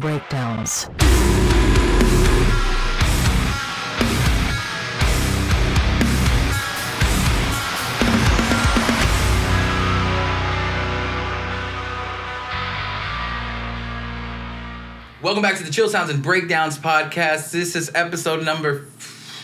and Breakdowns. Welcome back to the Chill Sounds and Breakdowns podcast. This is episode number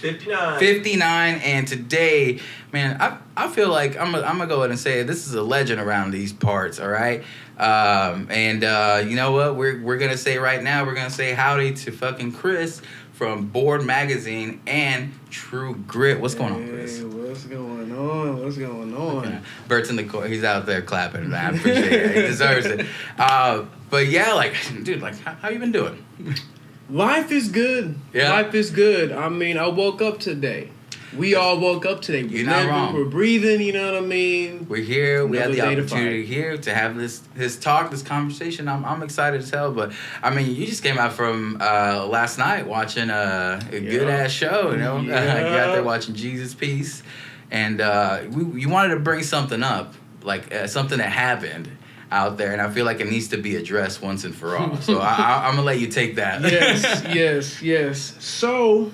59, and today, man, I feel like I'm gonna go ahead and say this is a legend around these parts, all right? You know what? We're gonna say right now, we're gonna say howdy to fucking Chris from Board Magazine and True Grit. What's going on, Chris? Hey, what's going on? What's going on? Okay. Bert's in the court. He's out there clapping. I appreciate it. He deserves it. But yeah, like, dude, like, how you been doing? Life is good. Yeah. Life is good. I mean, I woke up today. We all woke up today. We're You're not wrong. We're breathing, you know what I mean? We're here. We had the Another day to opportunity here to have this talk, this conversation. I'm excited as hell. But I mean, you just came out from last night watching a good ass show. You know, Yeah. you out there watching Jesus Piece, and you wanted to bring something up, like something that happened out there, and I feel like it needs to be addressed once and for all. So I'm gonna let you take that. Yes. So,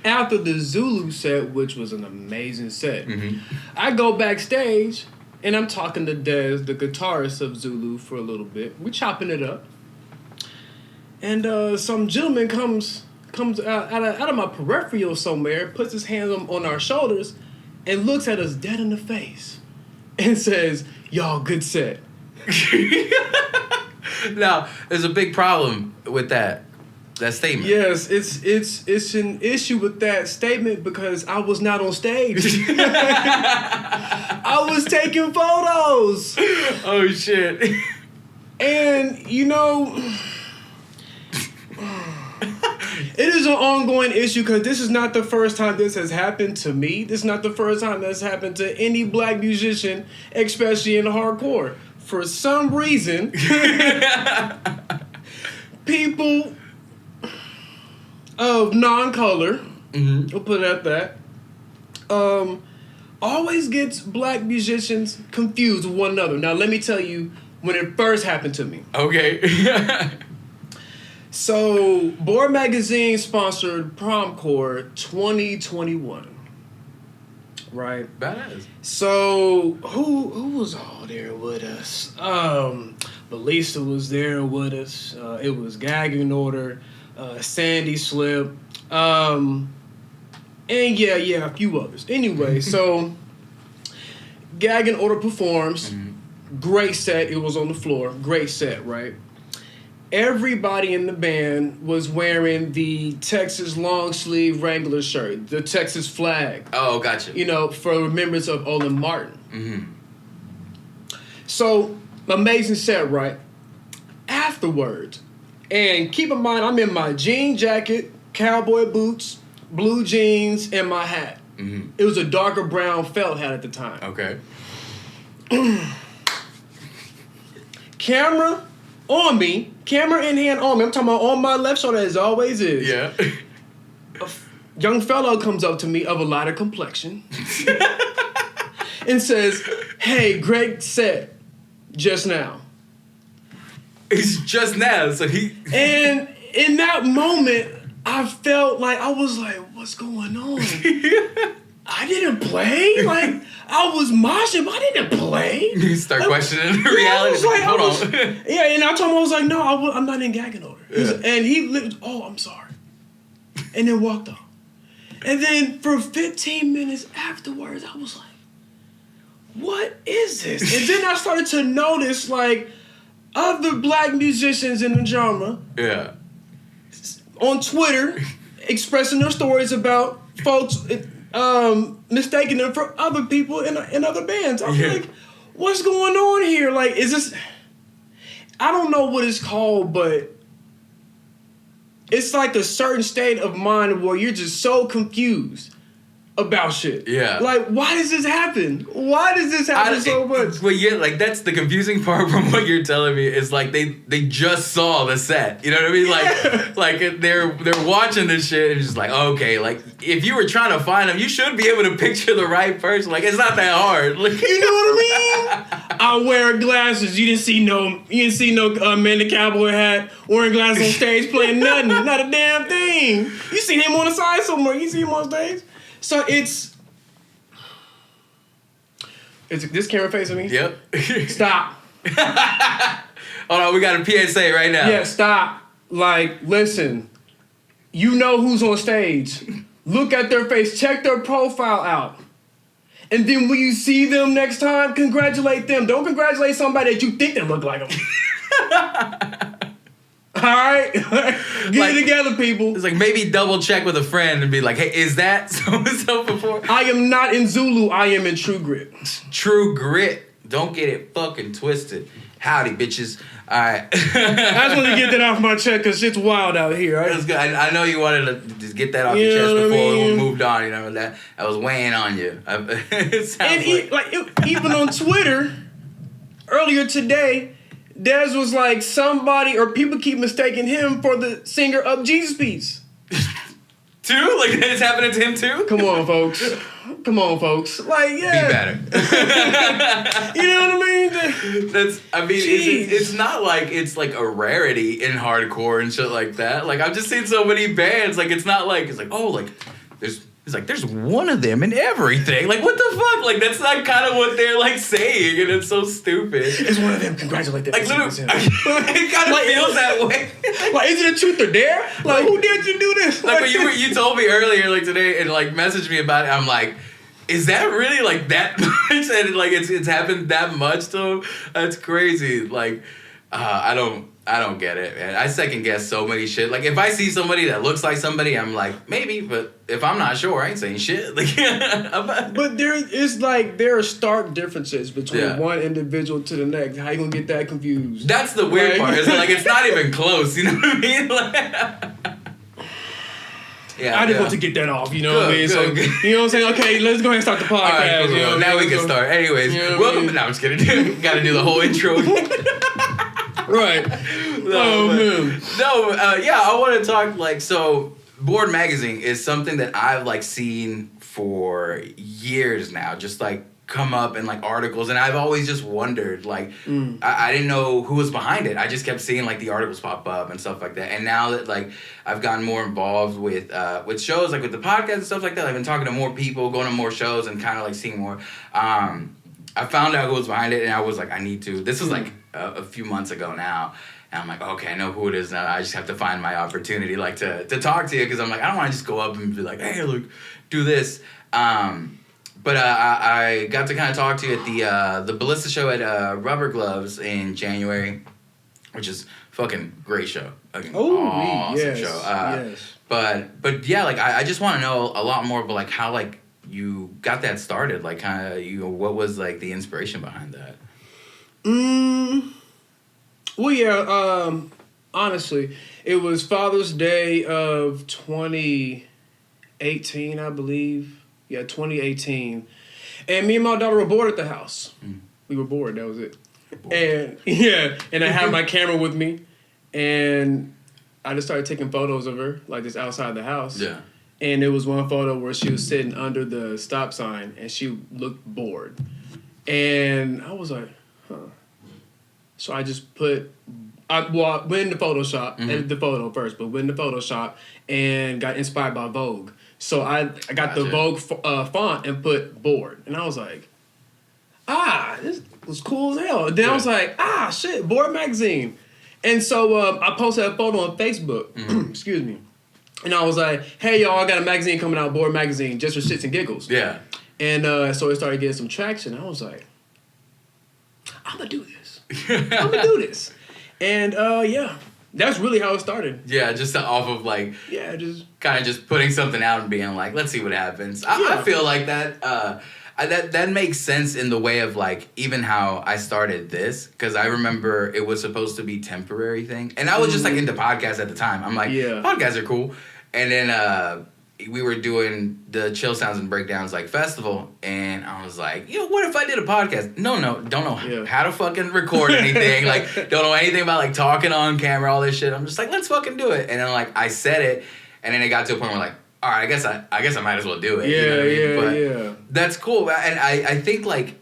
after the Zulu set, which was an amazing set, I go backstage and I'm talking to Dez, the guitarist of Zulu, for a little bit. We're chopping it up, and some gentleman comes out of my peripheral somewhere, puts his hands on our shoulders, and looks at us dead in the face, and says, "Y'all, good set." Now, there's a big problem with that statement. Yes, it's an issue with that statement because I was not on stage. I was taking photos. Oh shit. And you know, it is an ongoing issue because this is not the first time this has happened to me. This is not the first time that's happened to any black musician, especially in hardcore. For some reason, people of non-color, we'll put it at that, always gets black musicians confused with one another. Now, let me tell you when it first happened to me. Okay. So, Board Magazine sponsored Promcore 2021. Right? Badass. So, who was all there with us? Belisa was there with us. It was Gagging Order, Sandy Slip, and a few others. Anyway, so Gagging Order performs. Great set. It was on the floor. Great set, right? Everybody in the band was wearing the Texas long sleeve Wrangler shirt, the Texas flag. Oh, gotcha. You know, for remembrance of Olin Martin. So, amazing set, right? Afterwards, and keep in mind, I'm in my jean jacket, cowboy boots, blue jeans, and my hat. It was a darker brown felt hat at the time. Okay. Camera on me, camera in hand on me. I'm talking about on my left shoulder as always is. Yeah. A young fellow comes up to me of a lighter complexion and says, "Hey, great set just now." It's just now, so he... And in that moment, I felt like, I was like, what's going on? I didn't play? Like, I was moshing, but I didn't play. You start questioning reality. I was like, Hold on. Yeah, and I told him, I was like, no, I'm not in Gagging Order. Yeah. And he, I'm sorry. And then walked off. And then for 15 minutes afterwards, I was like, what is this? And then I started to notice, like, other black musicians in the genre Yeah. on Twitter expressing their stories about folks mistaking them for other people in other bands. I was like, what's going on here? Like, is this... I don't know what it's called, but it's like a certain state of mind where you're just so confused. about shit. Yeah. Like, why does this happen? Why does this happen so much? Well, yeah, like that's the confusing part from what you're telling me is like they just saw the set. You know what I mean? Yeah. Like they're watching this shit and just like, okay, like if you were trying to find them, you should be able to picture the right person. Like it's not that hard. Like, you know what I mean? I'm wearing glasses. You didn't see no man in the cowboy hat wearing glasses on stage playing nothing. Not a damn thing. You see him on the side somewhere. You see him on stage. So it's this camera facing me? Yep. Stop. Hold on, we got a PSA right now. Yeah, stop. Like, listen. You know who's on stage. Look at their face. Check their profile out. And then when you see them next time, congratulate them. Don't congratulate somebody that you think they look like them. All right? Get it together, people. It's like maybe double check with a friend and be like, hey, is that so-and-so before? I am not in Zulu. I am in True Grit. True Grit. Don't get it fucking twisted. Howdy, bitches. All right. I just wanted to get that off my chest because shit's wild out here. Right? That's good. I know you wanted to just get that off your chest before we moved on. You know that I was weighing on you. It sounds even on Twitter earlier today, Dez was like somebody or people keep mistaking him for the singer of Jesus Piece. Too? Like it's happening to him too? Come on, folks. Like, yeah. Be better. You know what I mean? It's not like it's like a rarity in hardcore and shit like that. Like I've just seen so many bands. Like it's not like it's like, oh, like there's one of them in everything. Like what the fuck? Like that's not kind of what they're like saying, and it's so stupid. It's one of them. Congratulate them. Like literally, it kind of like, feels that way. Like is it a truth or dare? Like who dared you do this? Like when you told me earlier, like today, and like messaged me about it. I'm like, is that really like that much? And like it's happened that much to him? That's crazy. Like I don't get it, man. I second guess so many shit. Like if I see somebody that looks like somebody, I'm like maybe, but if I'm not sure, I ain't saying shit. Like, but there are stark differences between one individual to the next. How you gonna get that confused? That's the weird part. Is like it's not even close. You know what I mean? Like, I just want to get that off, you know what I mean? So, you know what I'm saying? Okay, let's go ahead and start the podcast. All right, cool, you know, now we can start. Anyways, welcome. No, I'm just kidding. Got to do the whole intro. Right. Man. I want to talk like so. Board Magazine is something that I've like seen for years now. Just like come up in like articles, and I've always just wondered like I didn't know who was behind it. I just kept seeing like the articles pop up and stuff like that. And now that like I've gotten more involved with shows like with the podcast and stuff like that, I've been talking to more people, going to more shows, and kind of like seeing more. I found out who was behind it, and I was like, I need to. This was like a few months ago now. And I'm like, okay, I know who it is now. I just have to find my opportunity, like, to talk to you, because I'm like, I don't want to just go up and be like, hey, look, do this. But I got to kind of talk to you at the Ballista show at Rubber Gloves in January, which is fucking great show. Awesome show. Yes. But yeah, like, I just want to know a lot more about, like, how, like, you got that started. Like, kind of, what was, like, the inspiration behind that? Well, yeah, honestly, it was Father's Day of 2018, I believe. Yeah, 2018. And me and my daughter were bored at the house. We were bored, that was it. And I had my camera with me, and I just started taking photos of her, like just outside the house. Yeah. And there was one photo where she was sitting under the stop sign, and she looked bored. And I was like, huh. So I just I went into Photoshop, edited the photo first, but went into Photoshop and got inspired by Vogue. So I got the Vogue font and put bored. And I was like, this was cool as hell. And then I was like, shit, Board Magazine. And so I posted a photo on Facebook, excuse me. And I was like, hey, y'all, I got a magazine coming out, Board Magazine, just for shits and giggles. Yeah. And so it started getting some traction. I was like, I'm going to do this. I'm gonna do this. And that's really how it started. Yeah, just off of like just kind of just putting something out and being like, let's see what happens. I feel like that that makes sense in the way of like even how I started this, because I remember it was supposed to be temporary thing, and I was just like into podcasts at the time. I'm like, podcasts are cool. And then we were doing the Chill Sounds and Breakdowns like festival, and I was like, what if I did a podcast? No, don't know how to fucking record anything. Like, don't know anything about like talking on camera, all this shit. I'm just like, let's fucking do it. And then like I said it, and then it got to a point where like, all right, I guess I might as well do it. Yeah. That's cool, and I think like,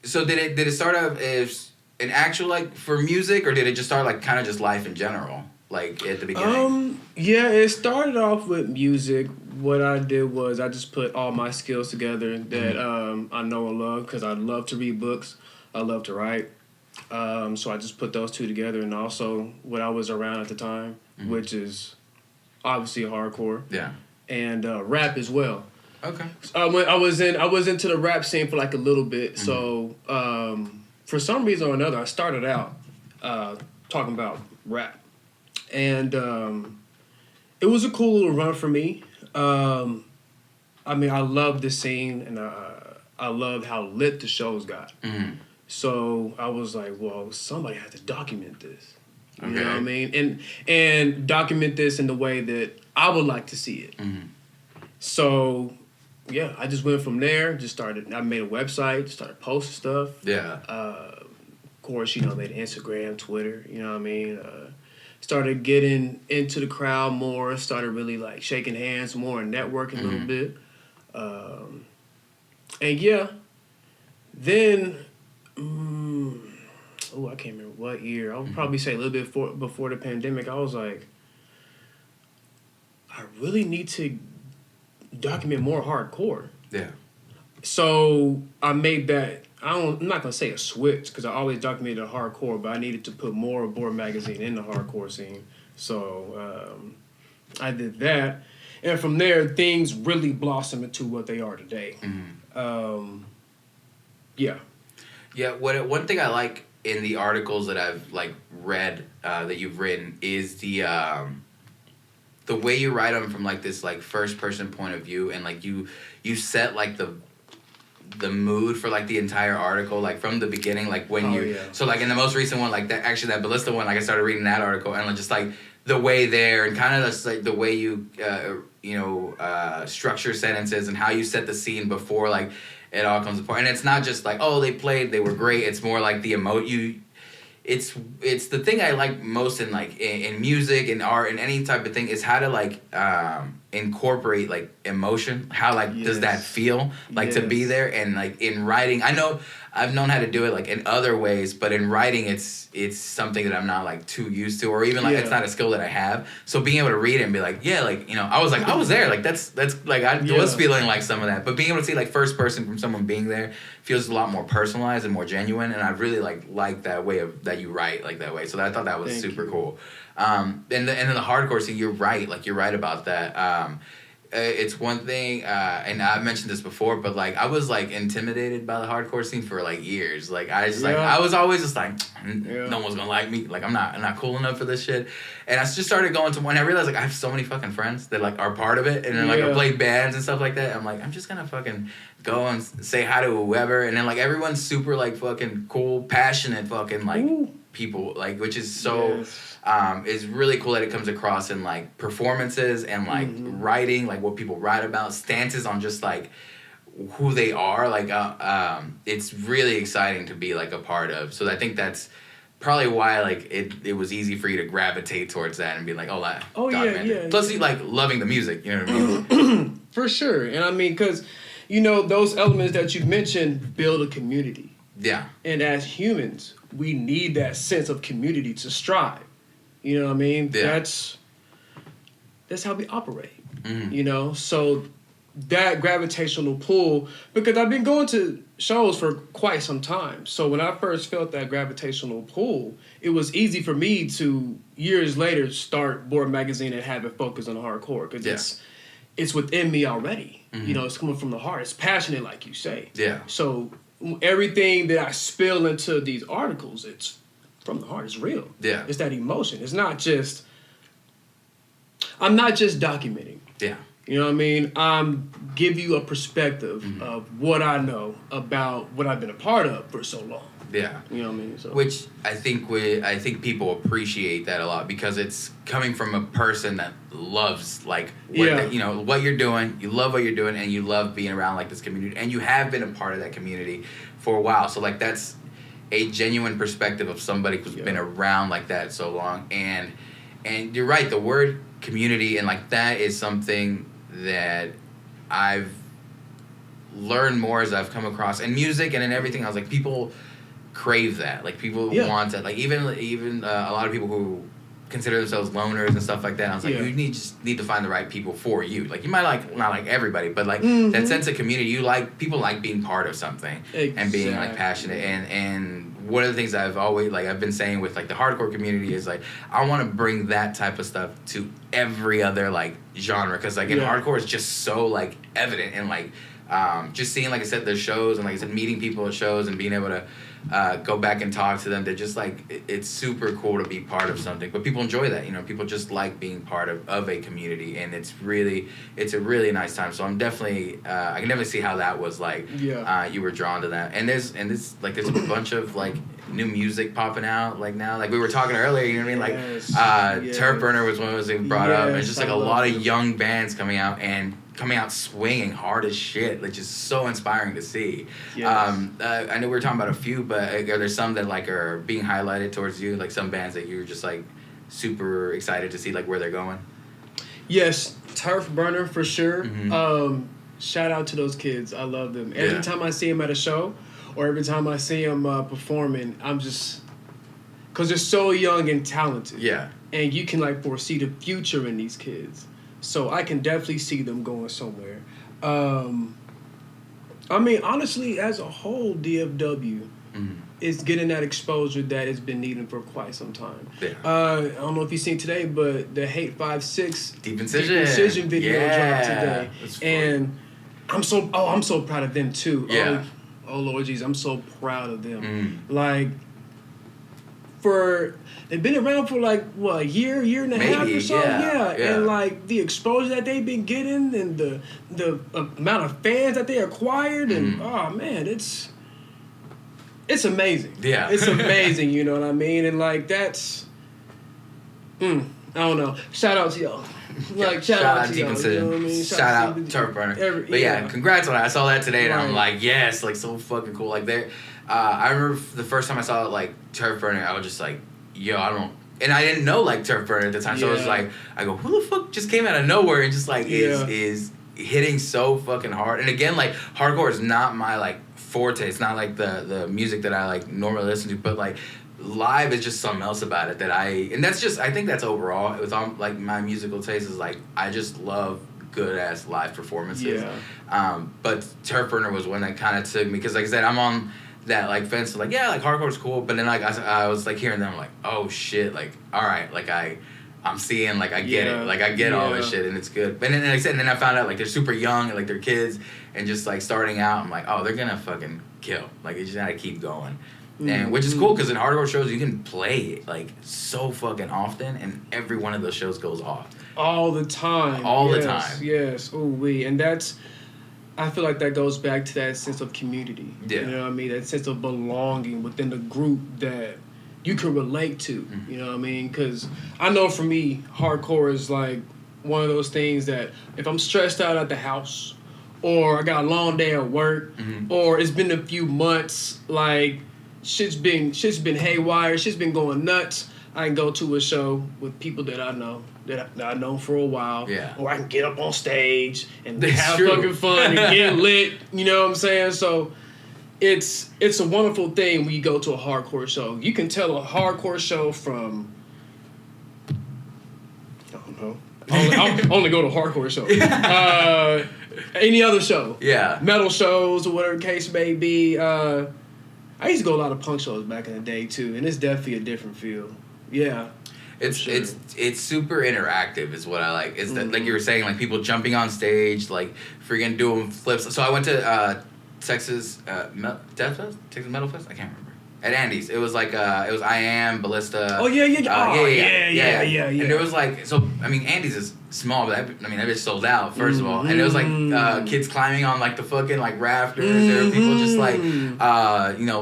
so did it start out as an actual like for music, or did it just start like kind of just life in general? Like at the beginning? Yeah, it started off with music. What I did was I just put all my skills together that I know and love, because I love to read books. I love to write. So I just put those two together, and also what I was around at the time, which is obviously hardcore. Yeah. And rap as well. Okay. I was into the rap scene for like a little bit. So for some reason or another, I started out talking about rap. And it was a cool little run for me. I mean, I loved the scene, and I loved how lit the shows got. So I was like, well, somebody has to document this. You know what I mean? And document this in the way that I would like to see it. So, yeah, I just went from there. I made a website, started posting stuff. Yeah. Of course, made Instagram, Twitter, you know what I mean? Started getting into the crowd more, started really like shaking hands more and networking a little bit. And yeah, then, I can't remember what year. I would probably say a little bit before the pandemic. I was like, I really need to document more hardcore. Yeah. So I made that. I'm not gonna say a switch, because I always documented hardcore, but I needed to put more of Board Magazine in the hardcore scene. So I did that, and from there things really blossomed into what they are today. Yeah. One thing I like in the articles that I've like read that you've written is the way you write them from like this like first person point of view, and like you set like the mood for like the entire article, like from the beginning, like when so like in the most recent one, like that Ballista one, like I started reading that article, and like just like the way there, and kind of just like the way you structure sentences and how you set the scene before like it all comes apart. And it's not just like, oh, they were great. It's more like the it's the thing I like most in like in music and art and any type of thing is how to like incorporate like emotion. How like does that feel like to be there? And like in writing, I know I've known how to do it like in other ways, but in writing it's something that I'm not like too used to, or even like it's not a skill that I have. So being able to read it and be like, I was there, like that's like I was feeling like some of that, but being able to see like first person from someone being there feels a lot more personalized and more genuine, and I really like that way that you write like that way. So I thought that was super cool. And then the hardcore scene, you're right about that. It's one thing, and I've mentioned this before, but like I was like intimidated by the hardcore scene for like years. Like I was always just like, no one's gonna like me. Like I'm not cool enough for this shit. And I just started going to one. I realized like I have so many fucking friends that like are part of it, and then like I play bands and stuff like that. I'm like, I'm just gonna fucking go and say hi to whoever, and then like everyone's super like fucking cool, passionate fucking like people, like, which is so. Is really cool that it comes across in like performances and like writing, like what people write about, stances on just like who they are. Like it's really exciting to be like a part of. So I think that's probably why like it was easy for you to gravitate towards that and be like, yeah. Plus you like loving the music, you know what I mean? For sure. And I mean, because those elements that you mentioned build a community. Yeah. And as humans, we need that sense of community to strive. You know what I mean? Yeah. That's how we operate. So that gravitational pull, because I've been going to shows for quite some time. So when I first felt that gravitational pull, it was easy for me to years later start Board Magazine and have it focus on hardcore, because it's within me already. It's coming from the heart. It's passionate, like you say. Yeah. So everything that I spill into these articles, it's from the heart. It's real. Yeah. It's that emotion. It's not just... I'm not just documenting. Yeah. You know what I mean? Give you a perspective of what I know about what I've been a part of for so long. Yeah. You know what I mean? So. Which I think people appreciate that a lot because it's coming from a person that loves what what you're doing. You love what you're doing, and you love being around like this community, and you have been a part of that community for a while. So like that's a genuine perspective of somebody who's been around like that so long. And you're right, the word community and like that is something that I've learned more as I've come across in music and in everything. I was like, people crave that. Like people want that. Like even a lot of people who consider themselves loners and stuff like that. I was like, you just need to find the right people for you. Like you might not like everybody, but like that sense of community, people like being part of something and being like passionate. And one of the things I've always I've been saying with like the hardcore community is like I want to bring that type of stuff to every other like genre because like in hardcore it's just so like evident and like just seeing like I said the shows and like I said meeting people at shows and being able to go back and talk to them. They're just like it's super cool to be part of something, but people enjoy that. People just like being part of a community, and it's a really nice time. So I'm definitely I can definitely see how that was like. You were drawn to that, and there's a bunch of like new music popping out like now. Like we were talking earlier, you know what I mean? Like Turf Burner was one that was brought up, and just like a lot of young bands coming out swinging hard as shit, which is so inspiring to see. I know we were talking about a few, but are there some that like are being highlighted towards you, like some bands that you're just like super excited to see like where they're going? Yes, Turf Burner for sure. Shout out to those kids. I love them. Every time I see them at a show or every time I see them performing, I'm just because they're so young and talented. Yeah, and you can like foresee the future in these kids. So I can definitely see them going somewhere. I mean, honestly, as a whole, DFW is getting that exposure that it's been needing for quite some time. Yeah. I don't know if you've seen today, but the Hate 5-6 Deep Incision video dropped today. And I'm so proud of them too. Yeah. Oh Lord Jesus, I'm so proud of them. Like they've been around for like what, a year and a half or so. Yeah. And like the exposure that they've been getting and the amount of fans that they acquired and oh man, it's amazing. Yeah, it's amazing. You know what I mean? And like that's I don't know. Shout out to y'all. Like shout out to Deep Incision. You know what I mean? Shout out Turf Burner. But yeah, congrats on that. I saw that today and I'm like, yes, like so fucking cool. Like they're I remember the first time I saw it, like Turf Burner, I was just like, yo, and I didn't know like Turf Burner at the time, so I was like, I go, who the fuck just came out of nowhere and just like is hitting so fucking hard. And again, like hardcore is not my like forte. It's not like the music that I like normally listen to, but like live is just something else about it and that's just I think that's overall with all like my musical taste is like I just love good ass live performances. But Turf Burner was one that kind of took me because like I said, I'm on that like fence like like hardcore's cool, but then like I was like hearing them like oh shit, like all right, like I'm seeing like I get it, like I get all this shit and it's good. But then like I said, and then I found out like they're super young and like they're kids and just like starting out, I'm like oh they're gonna fucking kill, like you just gotta keep going. And which is cool because in hardcore shows you can play it like so fucking often and every one of those shows goes off all the time. The time. Yes. And that's I feel like that goes back to that sense of community. Yeah. You know what I mean? That sense of belonging within the group that you can relate to. You know what I mean? Because I know for me, hardcore is like one of those things that if I'm stressed out at the house or I got a long day at work or it's been a few months, like shit's been haywire, shit's been going nuts, I can go to a show with people that I know. That I know for a while, or I can get up on stage and have fucking fun and get lit. You know what I'm saying? So it's a wonderful thing when you go to a hardcore show. You can tell a hardcore show from I don't know. I only go to hardcore shows. Any other show, metal shows or whatever the case may be. I used to go to a lot of punk shows back in the day too, and it's definitely a different feel. Yeah. It's super interactive is what I like. It's that, like you were saying, like people jumping on stage, like freaking doing flips. So I went to Texas Metal Fest? I can't remember. At Andy's. It was like it was I Am, Ballista. Oh yeah. And there was like, so I mean, Andy's is small, but that bitch sold out first of all, and it was like kids climbing on like the fucking like rafters. There were people just like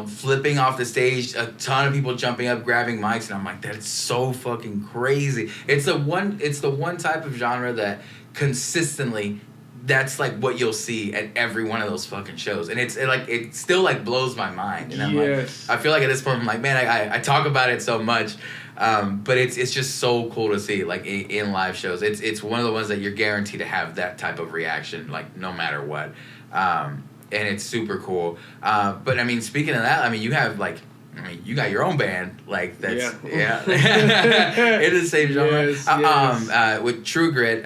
flipping off the stage. A ton of people jumping up, grabbing mics, and I'm like, that's so fucking crazy. It's the one type of genre that consistently. That's like what you'll see at every one of those fucking shows, and it still like blows my mind. And I'm like, I feel like at this point I'm like, man, I talk about it so much, but it's just so cool to see like in live shows. It's one of the ones that you're guaranteed to have that type of reaction, like no matter what, and it's super cool. But I mean, speaking of that, I mean, you have like. I mean, you got your own band, like that's it is the same genre. Yes. With True Grit,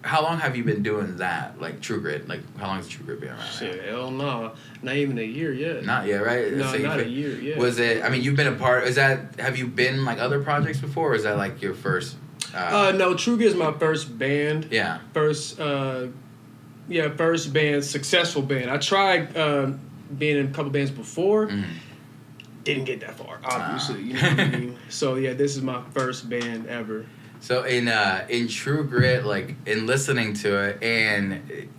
how long have you been doing that? Like True Grit, like how long has True Grit been around? Shit, hell no, not even a year yet. Not yet, right? No, so not a year yet. Was it? I mean, you've been a part. Have you been like other projects before, or is that like your first? No, True Grit is my first band. Yeah. First band, successful band. I tried being in a couple bands before. Mm-hmm. Didn't get that far, obviously. You know what I mean? So yeah, this is my first band ever. So in True Grit, like in listening to it, and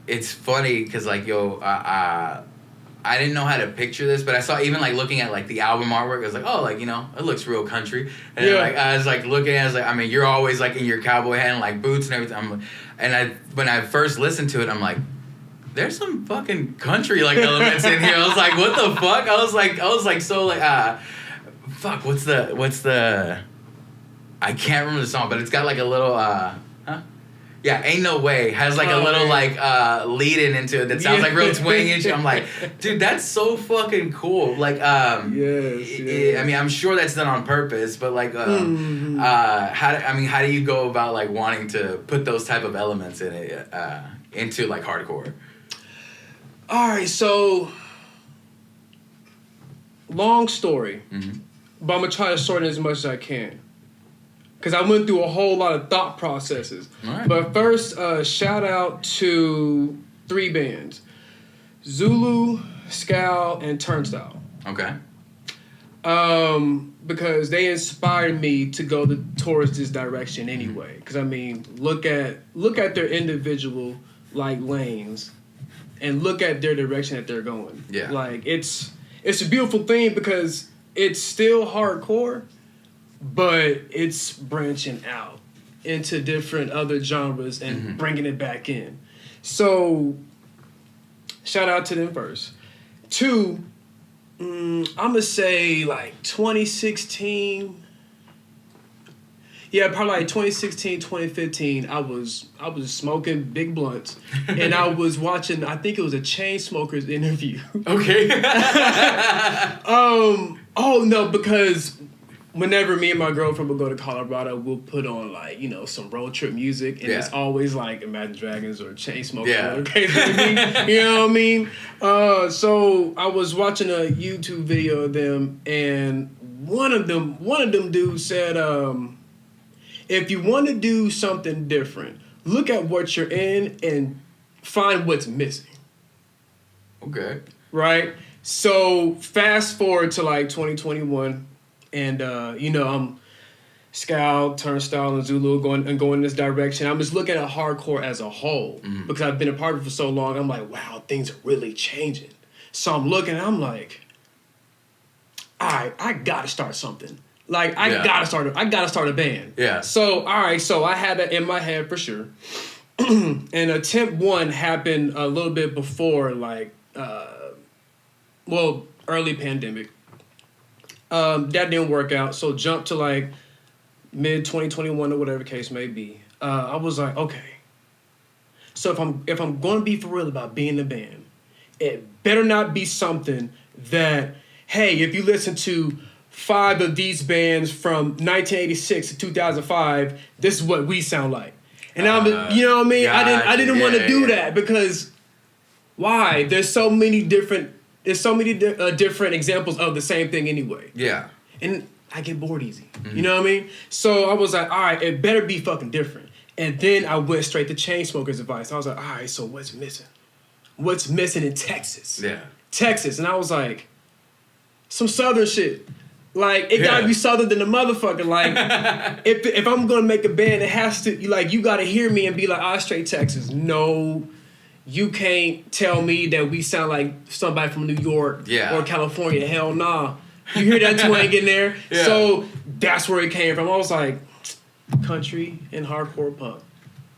it's funny because like I didn't know how to picture this, but I saw even like looking at like the album artwork, I was like, oh, like it looks real country, and like I was like looking at it, I was like, I mean, you're always like in your cowboy hat and like boots and everything. When I first listened to it, I'm like, there's some fucking country like elements in here. I was like, what the fuck? I was like so like fuck, what's the I can't remember the song, but it's got like a little yeah, Ain't No Way has like a little like lead in into it that sounds like real twang and shit. I'm like, dude, that's so fucking cool. Like yes. I mean, I'm sure that's done on purpose, but like how do you go about like wanting to put those type of elements in it into like hardcore? All right, so long story. Mm-hmm. But I'm going to try to shorten it as much as I can. Because I went through a whole lot of thought processes. Right. But first, shout out to 3 bands. Zulu, Scowl, and Turnstile. Okay. Because they inspired me to go towards this direction anyway. Because, I mean, look at their individual, like, lanes. And look at their direction that they're going. Yeah. Like, it's a beautiful thing because... It's still hardcore, but it's branching out into different other genres and bringing it back in. So, shout out to them first. 2, I'm going to say like 2016. Yeah, probably like 2016, 2015, I was smoking big blunts, and I was watching, I think it was a Chainsmokers interview. Okay. Oh, no, because whenever me and my girlfriend would go to Colorado, we'll put on, like, some road trip music, and it's always, like, Imagine Dragons or Chainsmokers. Yeah. You know what I mean? So I was watching a YouTube video of them, and one of them dudes said, if you want to do something different, look at what you're in and find what's missing. Okay. Right? So fast forward to like 2021, and I'm Scowl, Turnstile, and Zulu going in this direction. I'm just looking at hardcore as a whole because I've been a part of it for so long. I'm like, wow, things are really changing. So I'm looking, and I'm like, all right, I gotta start something. Like I gotta start a band. Yeah. So all right, so I had that in my head for sure. And attempt 1 happened a little bit before, like, early pandemic. That didn't work out, so jump to like mid 2021 or whatever case may be. I was like, okay. So if I'm going to be for real about being a band, it better not be something that, hey, if you listen to 5 of these bands from 1986 to 2005, this is what we sound like. And you know what I mean? Gotcha. I didn't want to do that because why? There's so many different examples of the same thing anyway. Yeah. And I get bored easy. Mm-hmm. You know what I mean? So I was like, all right, it better be fucking different. And then I went straight to Chainsmokers' advice. I was like, all right, so what's missing? What's missing in Texas? Yeah. Texas. And I was like, some Southern shit. Like, it gotta be Southern than the motherfucker. Like, if I'm gonna make a band, it has to, like, you gotta hear me and be like, straight Texas. No, you can't tell me that we sound like somebody from New York or California. Hell nah. You hear that twang in there? Yeah. So that's where it came from. I was like, country and hardcore punk.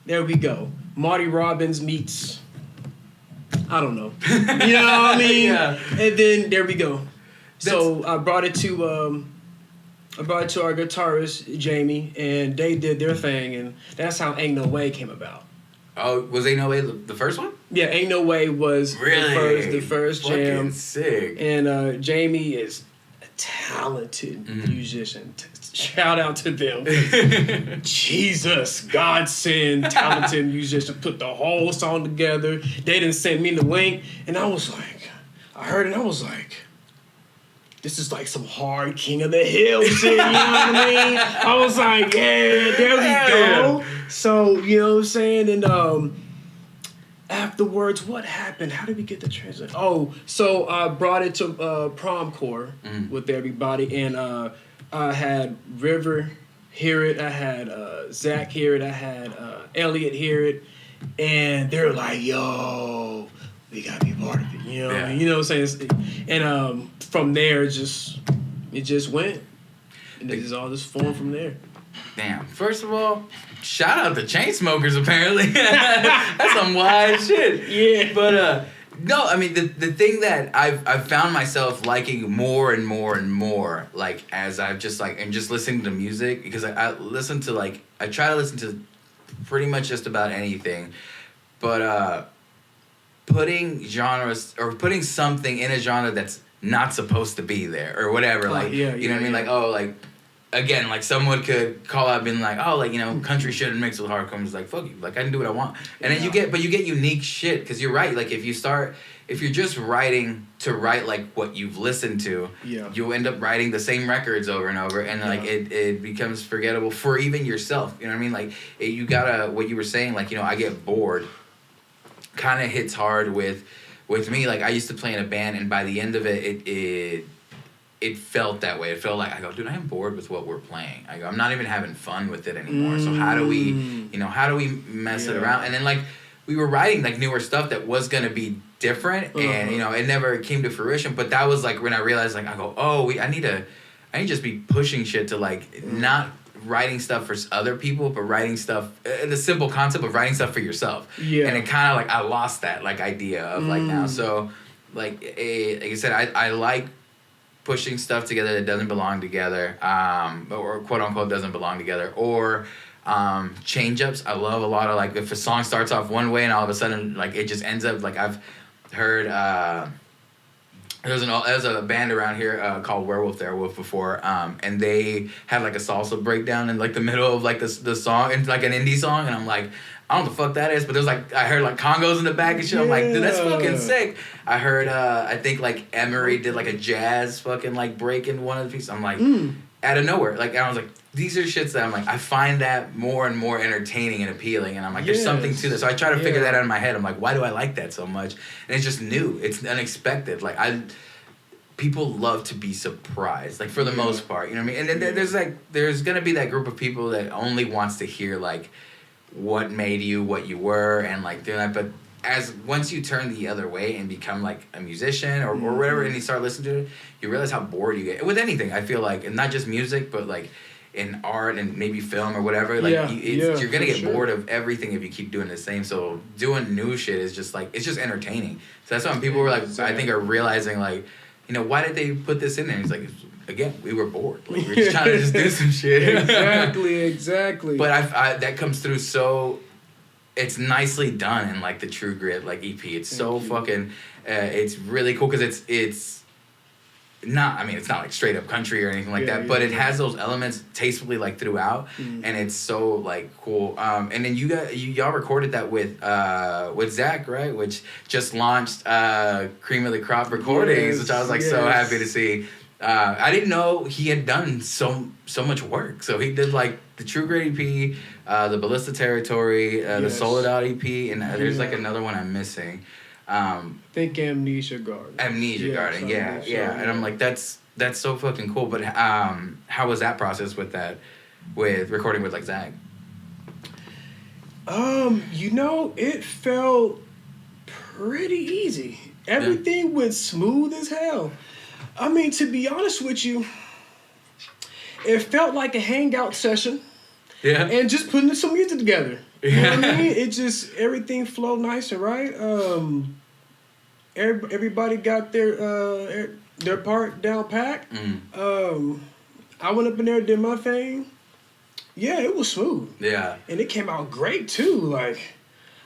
There we go. Marty Robbins meets, I don't know. You know what I mean? Yeah. And then there we go. So I brought it to our guitarist, Jamie, and they did their thing, and that's how Ain't No Way came about. Oh, was Ain't No Way the first one? Yeah, Ain't No Way was the first jam. Fucking sick. And Jamie is a talented musician. Shout out to them. Jesus, godsend, talented musician. Put the whole song together. They didn't send me the link, and I was like, I heard it, and I was like, this is like some hard King of the Hill shit, you know what I mean? I was like, yeah, there we go. So, you know what I'm saying? And afterwards, what happened? How did we get the translation? Oh, so I brought it to prom corps with everybody, and I had River hear it, I had Zach hear it, I had Elliot hear it, and they're like, yo, we gotta be part of it, you know what I mean? You know what I'm saying? And from there, it just went. And it just all just formed from there. Damn. First of all, shout out the Chainsmokers, apparently. That's some wild shit. Yeah. But, no, I mean, the thing that I've found myself liking more and more and more, like, as I've just, like, I'm just listening to music, because I listen to, like, I try to listen to pretty much just about anything, but, putting genres, or putting something in a genre that's not supposed to be there, or whatever, like, you know what I mean? Like, oh, like, again, like, someone could call out being like, oh, like, you know, country shouldn't mix with hardcore. It's like, fuck you, like, I can do what I want. And then you get unique shit, because you're right, like, if you're just writing to write, like, what you've listened to, you'll end up writing the same records over and over, and, like, it becomes forgettable for even yourself, you know what I mean? Like, you gotta, what you were saying, like, you know, I get bored, kind of hits hard with me. Like, I used to play in a band, and by the end of it felt that way. It felt like, I go, dude, I am bored with what we're playing. I go, I'm not even having fun with it anymore. So how do we mess it around? And then, like, we were writing, like, newer stuff that was going to be different, and, you know, it never came to fruition. But that was, like, when I realized, like, I go, oh, I need to just be pushing shit to, like, not writing stuff for other people, but writing stuff, the simple concept of writing stuff for yourself. Yeah. And it kind of, like, I lost that, like, idea of, like, now. So, like I said, I like pushing stuff together that doesn't belong together, or quote unquote doesn't belong together, or change ups. I love a lot of, like, if a song starts off one way and all of a sudden, like, it just ends up, like, I've heard there's a band around here called Werewolf before, and they had, like, a salsa breakdown in, like, the middle of, like, the song, and, like, an indie song, and I'm like, I don't know the fuck that is, but there's, like, I heard, like, congos in the back and shit. I'm like, dude, that's fucking sick. I heard, I think, like, Emery did, like, a jazz fucking, like, break in one of the pieces. I'm like, out of nowhere. Like, and I was like, these are shits that I'm like, I find that more and more entertaining and appealing, and I'm like, there's something to this. So I try to figure that out in my head. I'm like, why do I like that so much? And it's just new. It's unexpected. Like, people love to be surprised, like, for the most part, you know what I mean? And then there's gonna be that group of people that only wants to hear, like, what made you what you were, and, like, doing that. But once you turn the other way and become, like, a musician or whatever, and you start listening to it, you realize how bored you get with anything. I feel like, and not just music, but, like, in art and maybe film or whatever. Like, you're gonna get bored of everything if you keep doing the same. So doing new shit is just, like, it's just entertaining. So that's why when people were like, I think, are realizing, like, you know, why did they put this in there? He's like, again, we were bored. Like, we were just trying to just do some shit. Exactly. But I that comes through so, it's nicely done in, like, the True Grit, like, EP. It's so fucking, it's really cool, because it's not, I mean, it's not, like, straight up country or anything like that, but it has those elements tastefully, like, throughout, and it's so, like, cool. And then y'all recorded that with Zach, right? Which just launched Cream of the Crop Recordings, which I was, like, so happy to see. I didn't know he had done so much work. So he did, like, the True Grit EP, the Ballista Territory, the Sold Out EP, and there's, like, another one I'm missing. Think Amnesia Garden. Amnesia Garden, yeah. And I'm like, that's so fucking cool. But how was that process with recording with like Zach? It felt pretty easy. Everything went smooth as hell. I mean, to be honest with you, it felt like a hangout session. Yeah. And just putting some music together. You know what I mean? It just, everything flowed nice and right. Everybody got their part down packed. I went up in there, did my thing. Yeah, it was smooth. Yeah. And it came out great too. Like,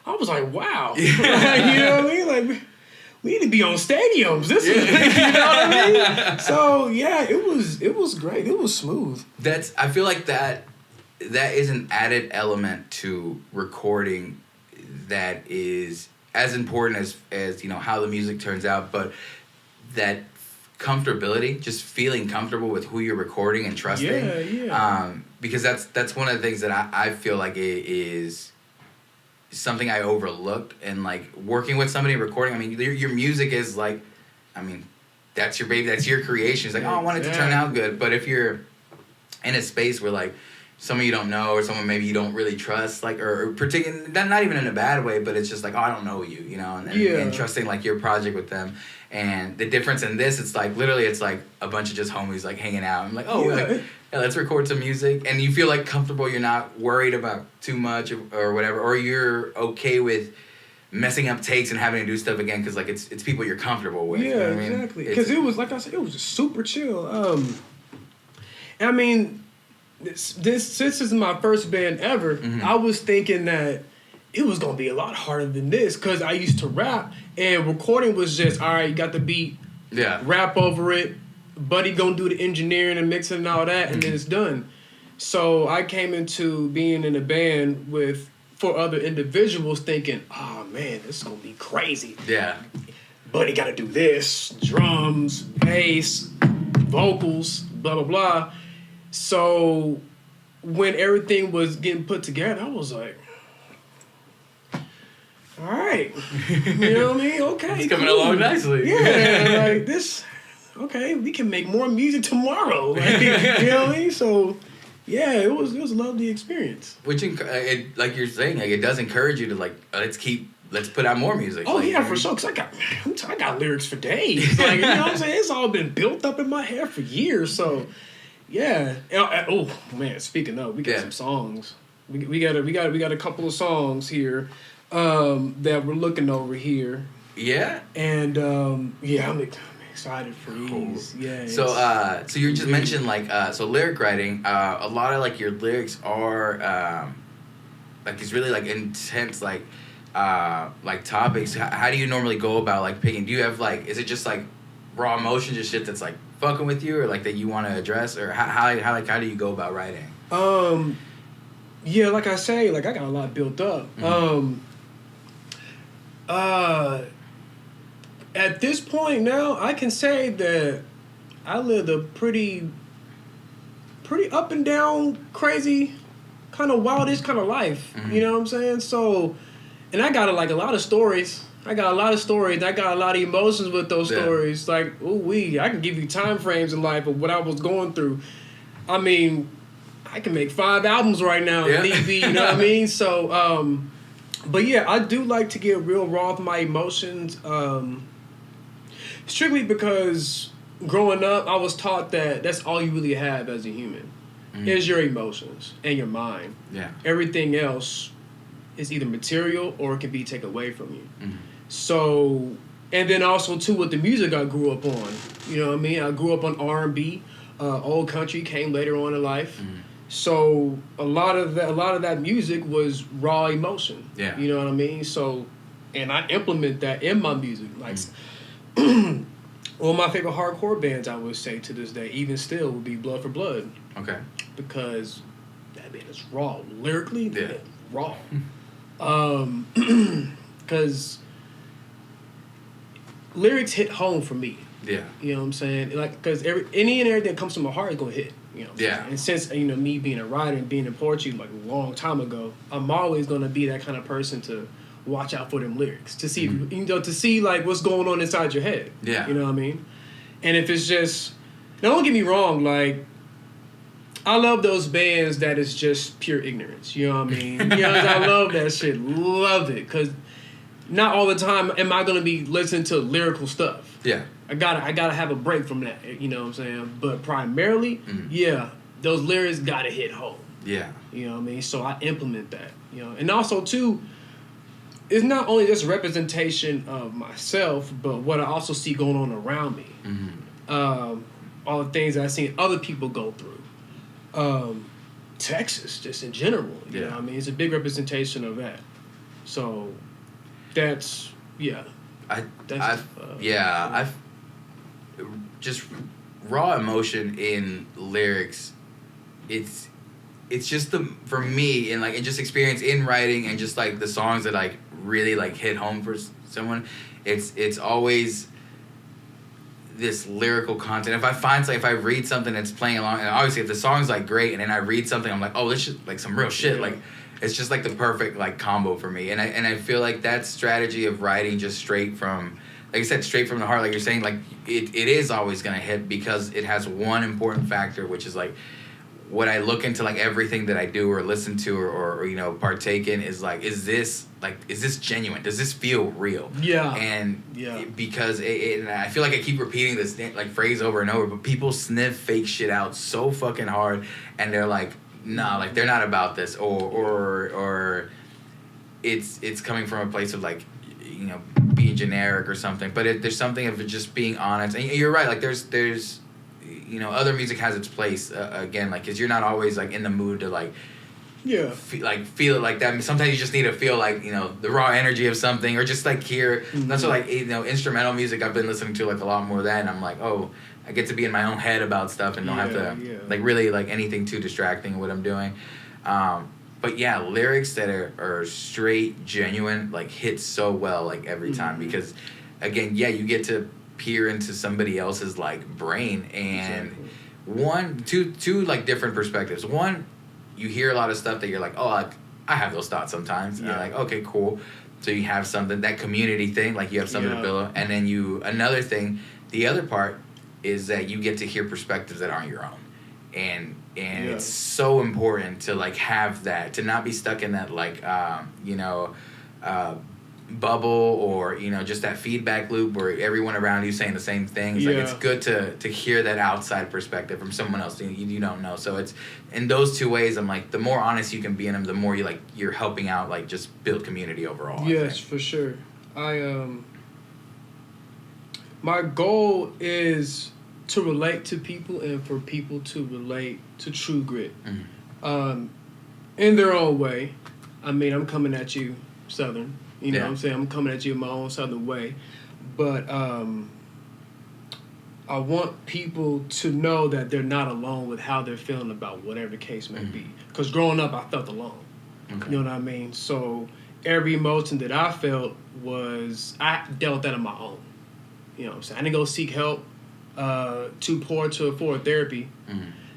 I was like, wow. You know what I mean? Like, we need to be on stadiums. This is, you know what I mean? So yeah, it was great. It was smooth. I feel like that is an added element to recording that is as important as how the music turns out, but that comfortability, just feeling comfortable with who you're recording and trusting. Yeah. Because that's one of the things that I feel like it is something I overlooked, and like working with somebody recording. I mean, your music is like, I mean, that's your baby, that's your creation. It's like, oh, I want it to turn out good. But if you're in a space where like someone you don't know or someone maybe you don't really trust, like, or particularly, not even in a bad way, but it's just like, oh, I don't know you, and trusting like your project with them. And the difference in this, it's like literally, it's like a bunch of just homies like hanging out. I'm like, oh, let's record some music, and you feel like comfortable. You're not worried about too much or whatever, or you're okay with messing up takes and having to do stuff again because like it's people you're comfortable with. Yeah, you know what exactly. Because it was, like I said, it was just super chill. I mean, this is my first band ever. I was thinking that it was gonna be a lot harder than this because I used to rap and recording was just, all right, you got the beat, rap over it, Buddy gonna do the engineering and mixing and all that, and then it's done. So I came into being in a band with 4 other individuals thinking, oh man, this is gonna be crazy. Yeah. Buddy gotta do this, drums, bass, vocals, blah, blah, blah. So when everything was getting put together, I was like, all right. You know what I mean? Okay. It's coming along nicely. Yeah, like this, okay, we can make more music tomorrow. Like, you know what I mean? So, yeah, it was a lovely experience. Which, like you're saying, like it does encourage you to like, let's put out more music. Oh, like, yeah, for sure. Because I got lyrics for days. Like, you know what I'm saying? It's all been built up in my head for years. So, yeah. Oh, man, speaking of, we got some songs. We got a couple of songs here. That we're looking over here. Yeah. And I'm excited for these. Yeah. So you just mentioned like so lyric writing. A lot of like your lyrics are like these really like intense like topics. How do you normally go about like picking? Do you have like, is it just like raw emotion, just shit that's like fucking with you, or like that you want to address, or how do you go about writing? Yeah, like I say, like I got a lot built up. At this point now, I can say that I lived a pretty up and down, crazy, kind of wildish kind of life. You know what I'm saying? So, and I got a lot of stories. I got a lot of emotions with those stories. Like, I can give you time frames in life of what I was going through. I mean, I can make 5 albums right now if need be, you know what I mean? So, but yeah, I do like to get real raw with my emotions, strictly because growing up, I was taught that that's all you really have as a human, is your emotions and your mind. Yeah. Everything else is either material or it can be taken away from you. So, and then also too with the music I grew up on, you know what I mean? I grew up on R&B, old country came later on in life. So a lot of that music was raw emotion. Yeah. You know what I mean? So, and I implement that in my music. Like, one of my favorite hardcore bands, I would say to this day, even still, would be Blood for Blood. Okay. Because that band is raw. Lyrically, that raw. Because lyrics hit home for me. Yeah. You know what I'm saying? Like, because any and everything that comes from my heart is going to hit. You know, and since me being a writer and being in poetry like a long time ago, I'm always gonna be that kind of person to watch out for them lyrics to see to see like what's going on inside your head. Yeah. You know what I mean? And if it's just, now don't get me wrong, like I love those bands that is just pure ignorance. You know what I mean? You know, I love that shit. Love it. Because not all the time am I going to be listening to lyrical stuff. Yeah. I gotta have a break from that. You know what I'm saying? But primarily, yeah, those lyrics got to hit home. Yeah. You know what I mean? So I implement that. You know, and also too, it's not only just representation of myself, but what I also see going on around me. All the things that I've seen other people go through. Texas, just in general. You know what I mean? It's a big representation of that. So that's, I've just raw emotion in lyrics. It's just for me and like, and just experience in writing and just like the songs that like really like hit home for someone. It's always this lyrical content. If I find if I read something that's playing along, and obviously if the song's like great, and then I read something, I'm like, oh, this is like some real shit. Like, it's just like the perfect like combo for me. And I feel like that strategy of writing just straight from, like I said, straight from the heart, like you're saying, like it is always gonna hit because it has one important factor, which is like what I look into, like everything that I do or listen to or you know partake in is like, is this genuine? Does this feel real? Yeah. And because and I feel like I keep repeating this like phrase over and over, but people sniff fake shit out so fucking hard, and they're like, nah, like they're not about this, or it's coming from a place of like, you know, being generic or something. But there's something of it just being honest, and you're right. Like there's you know, other music has its place again, like, because you're not always like in the mood to like feel it like that. I mean, sometimes you just need to feel like, you know, the raw energy of something, or just like hear. That's what, like, you know, instrumental music I've been listening to like a lot more of that, and I'm like, oh, I get to be in my own head about stuff and don't have to like really like anything too distracting what I'm doing. But yeah, lyrics that are straight genuine like hit so well like every time, because again, you get to peer into somebody else's like brain, and two like different perspectives. One, you hear a lot of stuff that you're like, oh, I have those thoughts sometimes, and you're like, okay, cool. So you have something, that community thing, like you have something to build, and then another thing, the other part is that you get to hear perspectives that aren't your own, and it's so important to like have that, to not be stuck in that like bubble, or you know, just that feedback loop where everyone around you saying the same things. Like, it's good to hear that outside perspective from someone else you don't know. So it's in those two ways. I'm like, the more honest you can be in them, the more you're helping out, like just build community overall. Yes, for sure. My goal is to relate to people and for people to relate to True Grit in their own way. I mean, I'm coming at you Southern. You know what I'm saying? I'm coming at you in my own Southern way. But I want people to know that they're not alone with how they're feeling about whatever the case may be. Because growing up, I felt alone. Okay. You know what I mean? So every emotion that I felt I dealt that on my own. You know what I'm saying? I didn't go seek help, too poor to afford therapy.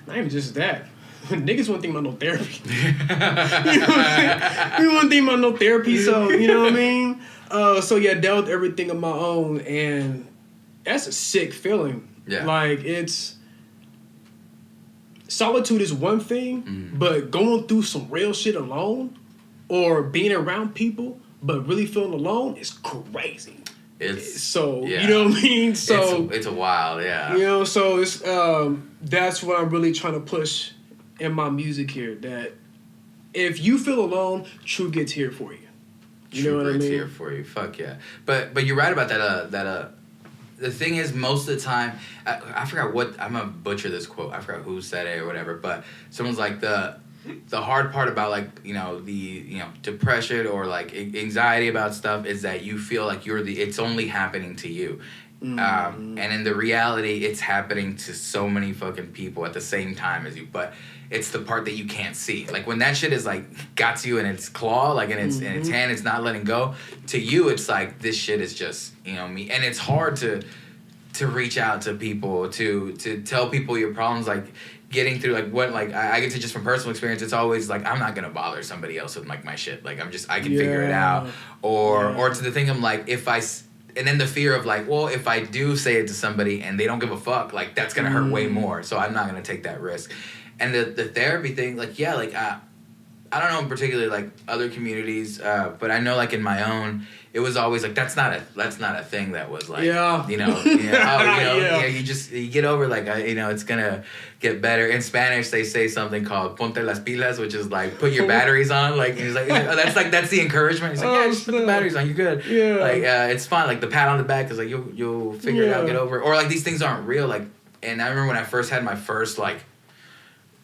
Not even just that. Niggas won't think about no therapy. You know what I'm saying? We won't think about no therapy, so, you know what I mean? So, dealt with everything on my own, and that's a sick feeling. Yeah. Like, solitude is one thing, but going through some real shit alone, or being around people, but really feeling alone is crazy. You know what I mean? So it's a wild, You know, so it's that's what I'm really trying to push in my music here, that if you feel alone, True Grit's here for you. You know what I mean? Here for you. Fuck yeah. But you're right about that. The thing is, most of the time, I forgot what, I'm gonna butcher this quote. I forgot who said it or whatever. But someone's like, the hard part about like, you know, depression or like anxiety about stuff is that you feel like it's only happening to you. And in the reality, it's happening to so many fucking people at the same time as you. But it's the part that you can't see. Like, when that shit is like got you in its claw, like in its hand, it's not letting go. To you, it's like, this shit is just, you know, me. And it's hard to reach out to people, to tell people your problems. Like, getting through like what like I get to just from personal experience, it's always like I'm not gonna bother somebody else with like my shit. Like I can figure it out. Or to the thing I'm like and then the fear of like, well, if I do say it to somebody and they don't give a fuck, like that's gonna hurt way more. So I'm not gonna take that risk. And the therapy thing, like I don't know in particular like other communities, but I know like in my own, it was always like that's not a thing that was like you get over like it's gonna get better. In Spanish they say something called ponte las pilas, which is like put your batteries on. Like he's like oh, that's the encouragement. He's like just put the batteries on, you're good. Yeah. Like it's fine. Like the pat on the back is like you'll figure it out, get over it. Or like these things aren't real. Like and I remember when I first had my first like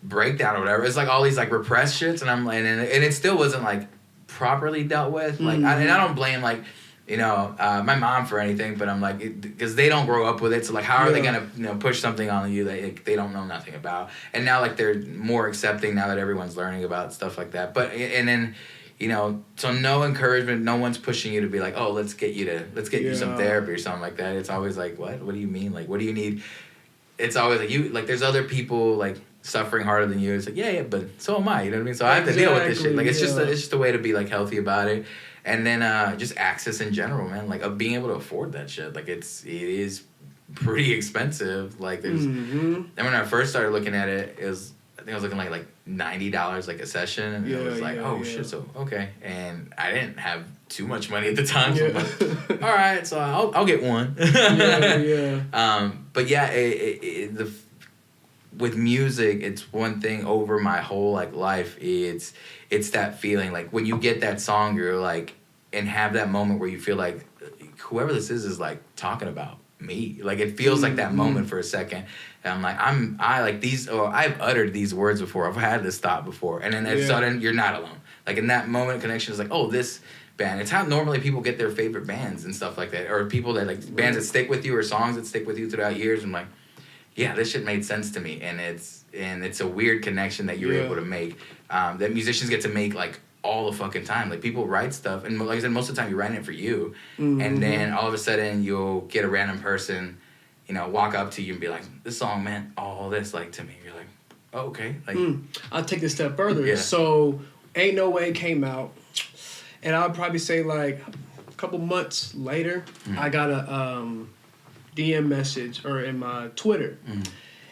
breakdown or whatever, it's like all these like repressed shits, and I'm like, and it still wasn't like properly dealt with. Like, and I don't blame like, my mom for anything, but I'm like, because they don't grow up with it, so like, how are they gonna push something on you that they don't know nothing about? And now like they're more accepting now that everyone's learning about stuff like that. But and then. So no encouragement, no one's pushing you to be like, oh, let's get you some therapy or something like that. It's always like, what do you mean? Like, what do you need? It's always like there's other people like suffering harder than you. It's like, yeah, but so am I. You know what I mean? So I have to deal with this shit. Like, it's just a way to be like healthy about it, and then just access in general, man. Like of being able to afford that shit. Like it is pretty expensive. Like there's, and when I first started looking at it, I think I was looking like $90 like a session, and it was like, shit, so okay. And I didn't have too much money at the time, so I'm like, all right, so I'll get one. But yeah, with music, it's one thing over my whole like life. It's that feeling like when you get that song, you're like, and have that moment where you feel like whoever this is like talking about me. Like it feels like that moment for a second. And I'm like, I like these, or I've uttered these words before. I've had this thought before. And then sudden you're not alone. Like in that moment, connection is like, oh, this band. It's how normally people get their favorite bands and stuff like that. Or people that like bands that stick with you or songs that stick with you throughout years. I'm like, yeah, this shit made sense to me. And it's a weird connection that you're able to make. That musicians get to make like all the fucking time. Like people write stuff. And like I said, most of the time you're writing it for you. And then all of a sudden you'll get a random person walk up to you and be like, this song meant all this, like, to me. You're like, oh, okay. Like, I'll take this step further. Yeah. So, Ain't No Way came out, and I would probably say, like, a couple months later, I got a DM message, or in my Twitter,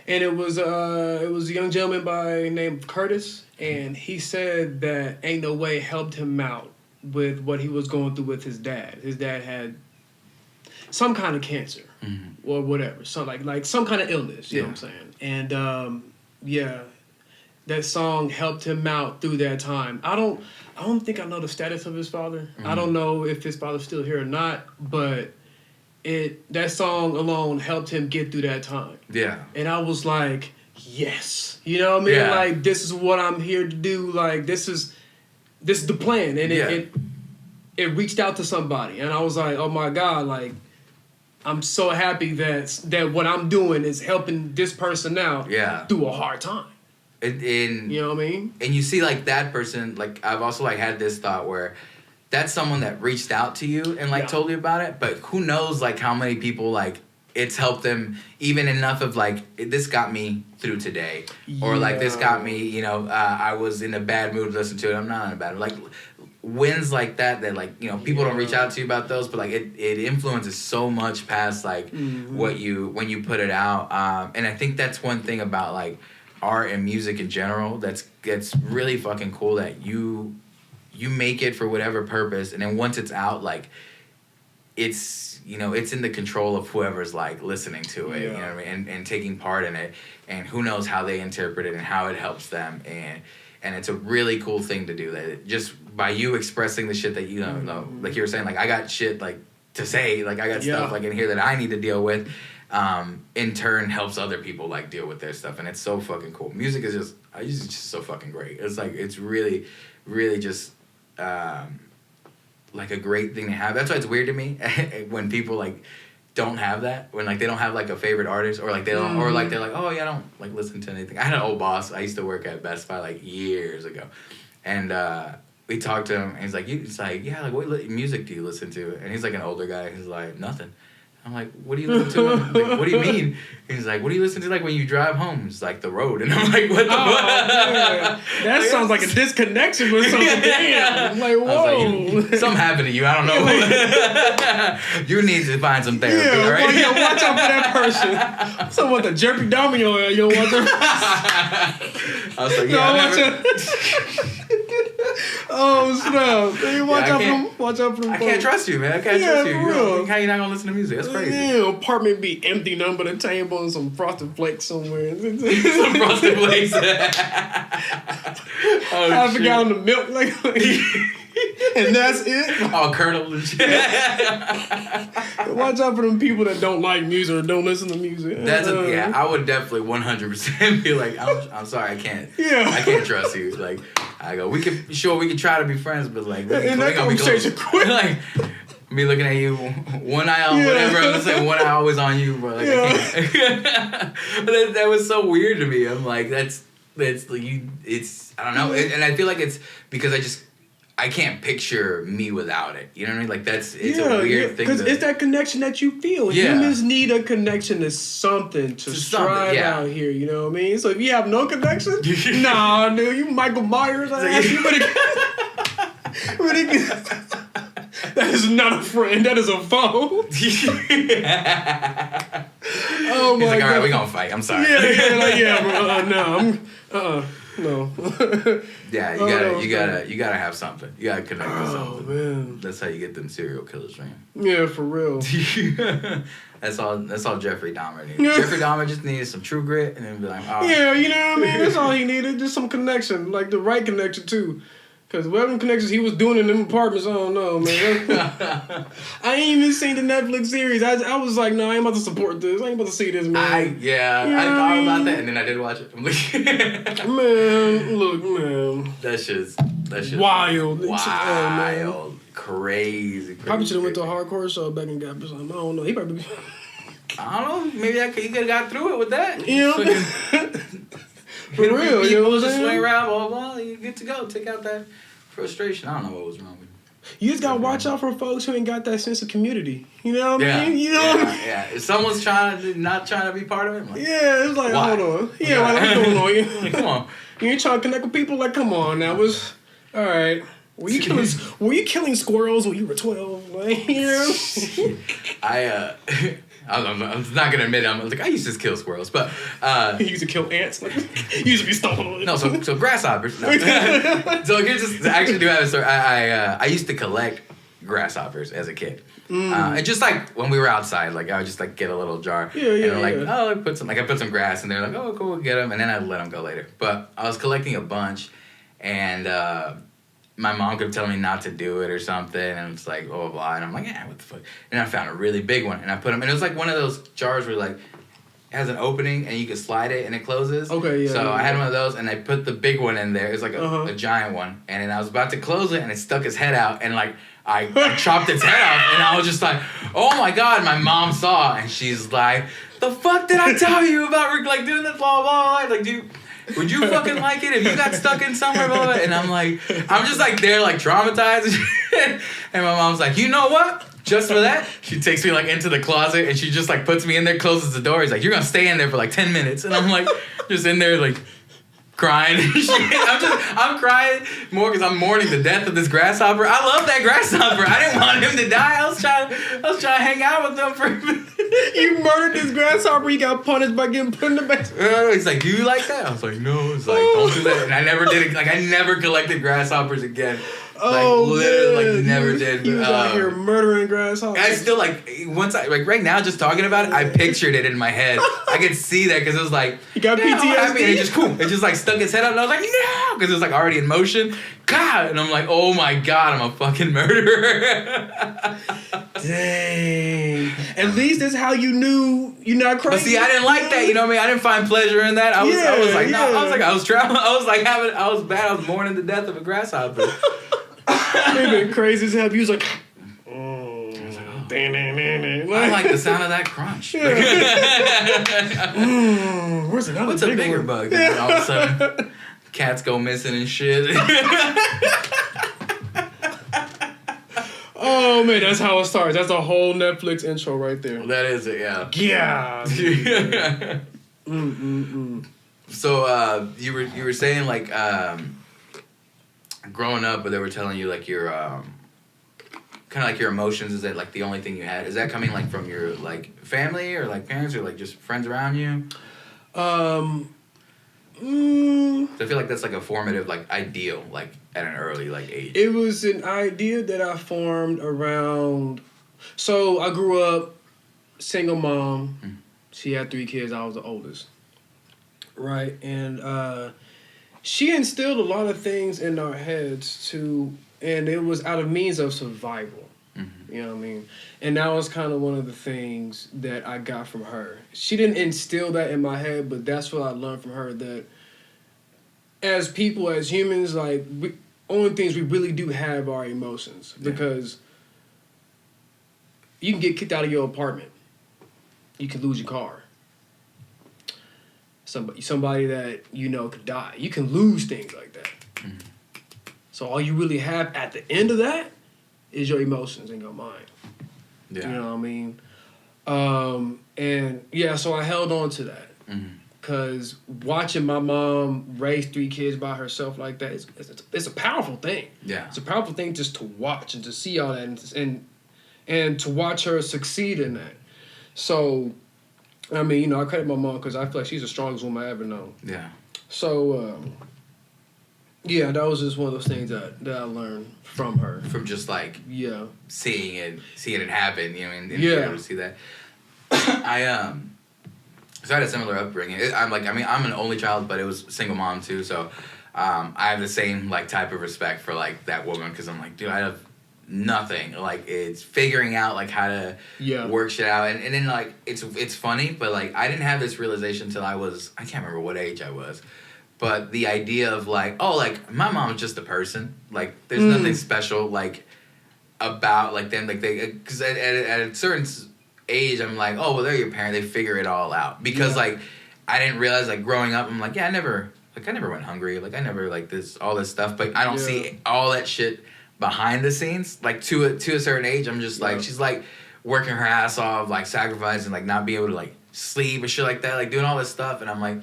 and it was a young gentleman by name Curtis, and he said that Ain't No Way helped him out with what he was going through with his dad. His dad had some kind of cancer or whatever, so like some kind of illness, you know what I'm saying? And that song helped him out through that time. I don't think I know the status of his father. I don't know if his father's still here or not, but that song alone helped him get through that time. Yeah. And I was like, yes. You know what I mean? Yeah. Like, this is what I'm here to do. Like, this is the plan. And it reached out to somebody. And I was like, oh my God, like, I'm so happy that what I'm doing is helping this person out through a hard time. You know what I mean? And you see, like, that person, like, I've also, like, had this thought where that's someone that reached out to you and, like, told you about it, but who knows, like, how many people, like, it's helped them even enough of, like, this got me through today. Or, like, this got me, I was in a bad mood to listen to it. I'm not in a bad mood. Like, wins like that, like, people don't reach out to you about those, but, like, it influences so much past, like, when you put it out. And I think that's one thing about, like, art and music in general that's really fucking cool, that you make it for whatever purpose, and then once it's out, like, it's it's in the control of whoever's, like, listening to it, you know what I mean, and taking part in it, and who knows how they interpret it and how it helps them, and it's a really cool thing to do, that just by you expressing the shit that you don't know, like you were saying, like, I got shit, like, to say, like, I got stuff, like, in here that I need to deal with, in turn helps other people, like, deal with their stuff, and it's so fucking cool. Music is just so fucking great. It's like, it's really, really just like a great thing to have. That's why it's weird to me when people, like, don't have that, when, like, they don't have, like, a favorite artist, or, like, they don't, or, like, they're like, oh yeah, I don't, like, listen to anything. I had an old boss. I used to work at Best Buy, like, years ago, and we talked to him, and he's like, yeah, like, what music do you listen to? And he's, like, an older guy. He's like, nothing. I'm like, what do you listen to? I'm like, what do you mean? He's like, what do you listen to like when you drive home? It's like the road. And I'm like, what the fuck? Yeah. That sounds like a disconnection with something. Damn. I'm like, whoa. Like, something happened to you. I don't know. You need to find some therapy, yeah, all right? Well, yeah, watch out for that person. So what, the Jeffrey Dahmer, you don't want them? I was like, yeah, oh, snap. Hey, watch out for them. I can't trust you, man. I can't trust you. How you not going to listen to music? That's crazy. Yeah, apartment be empty, nothing but a table and some Frosted Flakes somewhere. Some Frosted Flakes. Half a gallon of milk, like and that's it. Oh, Colonel and shit. Watch out for them people that don't like music or don't listen to music. Yeah, I would definitely 100% be like, I'm sorry, I can't. Yeah. I can't trust you. Like, I go, we can try to be friends, but like, we're gonna be close. Like, me looking at you, one eye on whatever. I'm just saying, one eye always on you, bro. Like, I can't. But that was so weird to me. I'm like, that's like it's I don't know, and I feel like it's because I can't picture me without it. You know what I mean? Like it's a weird thing. Because it's that connection that you feel. Yeah. Humans need a connection to something to strive out here. You know what I mean? So if you have no connection, nah, dude, you Michael Myers. You that is not a friend. That is a foe. Oh my God. All right, we gonna fight. I'm sorry. Yeah, bro. No. Yeah, you gotta have something. You gotta connect with something. Man. That's how you get them serial killers, man. Yeah, for real. That's all Jeffrey Dahmer needed. Jeffrey Dahmer just needed some true grit and then be like, oh. Yeah, you know what I mean? That's all he needed. Just some connection. Like the right connection too. Because whatever connections he was doing in them apartments, I don't know, man. I ain't even seen the Netflix series. I was like, no, I ain't about to support this. I ain't about to see this, man. I thought about that, and then I did watch it. I'm like, man, look, man. That shit's wild. Wild. Crazy. Probably should have went to a hardcore show back and got something. I don't know. He probably... I don't know. Maybe you could have got through it with that. You know? For real, you know what I'm saying? Swing around, blah, blah, you're good to go. Take out that frustration. I don't know what was wrong with you. You just gotta watch out for folks who ain't got that sense of community. You know what I mean? You know what I mean? Yeah. If someone's not trying to be part of it, like, it's like, why? Hold on. Yeah, what's going on? Come on. You ain't trying to connect with people? Like, come on now. All right. Were you killing squirrels when you were 12? Like, you know? I'm not gonna admit it. I'm like, I used to kill squirrels, but you used to kill ants. Like, you used to be stolen. No, so grasshoppers. No. So here's just I actually do have a story. I used to collect grasshoppers as a kid, and just like when we were outside, like I would just like get a little jar, I put some grass in there, like oh cool, we'll get them, and then I'd let them go later. But I was collecting a bunch, and my mom kept telling me not to do it or something, and it's like, blah, blah, blah. And I'm like, what the fuck? And I found a really big one, and I put them, and it was like one of those jars where like, it has an opening, and you can slide it, and it closes. Okay, yeah. So I had one of those, and I put the big one in there. It was like a giant one. And then I was about to close it, and it stuck its head out, and like, I chopped its head off, and I was just like, oh my God, my mom saw, and she's like, the fuck did I tell you about like doing this, blah, blah, blah. Like, would you fucking like it if you got stuck in somewhere, blah, blah, blah? And I'm just like there, like traumatized. And my mom's like, you know what? Just for that, she takes me like into the closet and she just like puts me in there, closes the door. He's like, you're gonna stay in there for like 10 minutes. And I'm like, just in there like crying and shit. I'm crying more because I'm mourning the death of this grasshopper. I love that grasshopper. I didn't want him to die. I was trying to hang out with him for a minute. You murdered this grasshopper. He got punished by getting put in the basement. He's like, do you like that? I was like, no. It's like, don't do that. And I never did it. Like, I never collected grasshoppers again. Oh, like, literally, like, never did. He was out here murdering grasshoppers. I still, like, right now, just talking about it, I pictured it in my head. I could see that because it was like, you got PTSD. And it just, cool. It just, like, stuck its head out, and I was like, no! Because it was, like, already in motion. God! And I'm like, oh my God, I'm a fucking murderer. Dang. At least that's how you knew you're not crazy. But see, I didn't like that. You know what I mean? I didn't find pleasure in that. I was bad. I was mourning the death of a grasshopper. They've been crazy as hell. You was like, I like the sound of that crunch. Where's another? What's a bigger bug? All of a sudden, cats go missing and shit. Oh anime, that's how it starts. That's a whole Netflix intro right there. That is it, yeah. Yeah. So you were saying like growing up, but they were telling you like your kind of like your emotions. Is that like the only thing you had? Is that coming like from your like family or like parents or like just friends around you? So I feel like that's like a formative like ideal like at an early like age. It was an idea that I formed around. So I grew up single mom. Mm-hmm. She had 3 kids. I was the oldest. Right, and she instilled a lot of things in our heads and it was out of means of survival. Mm-hmm. You know what I mean? And that was kind of one of the things that I got from her. She didn't instill that in my head, but that's what I learned from her, that as people, as humans, like, only things we really do have are emotions. Yeah. Because you can get kicked out of your apartment. You can lose your car. Somebody that you know could die. You can lose things like that. Mm-hmm. So all you really have at the end of that is your emotions and your mind. Yeah. You know what I mean? And yeah, so I held on to that. Because watching my mom raise 3 kids by herself like that, it's a powerful thing. Yeah. It's a powerful thing just to watch and to see all that and to watch her succeed in that. So, I mean, you know, I credit my mom because I feel like she's the strongest woman I ever known. Yeah. So, yeah, that was just one of those things that I learned from her. From just like seeing it happen, you know, and being able to see that. So I had a similar upbringing. I'm an only child, but it was single mom too. So I have the same like type of respect for like that woman because I'm like, dude, I have nothing. Like it's figuring out like how to work shit out, and then like it's funny, but like I didn't have this realization until I can't remember what age I was. But the idea of like, oh, like my mom's just a person. Like there's nothing special like about like them. Like they, because at a certain age, I'm like, oh well, they're your parent. They figure it all out. Because like I didn't realize like growing up, I'm like, I never went hungry. Like I never like all this stuff. But I don't see all that shit behind the scenes. Like to a certain age, I'm just like, she's like working her ass off, like sacrificing, like not being able to like sleep and shit like that, like doing all this stuff, and I'm like.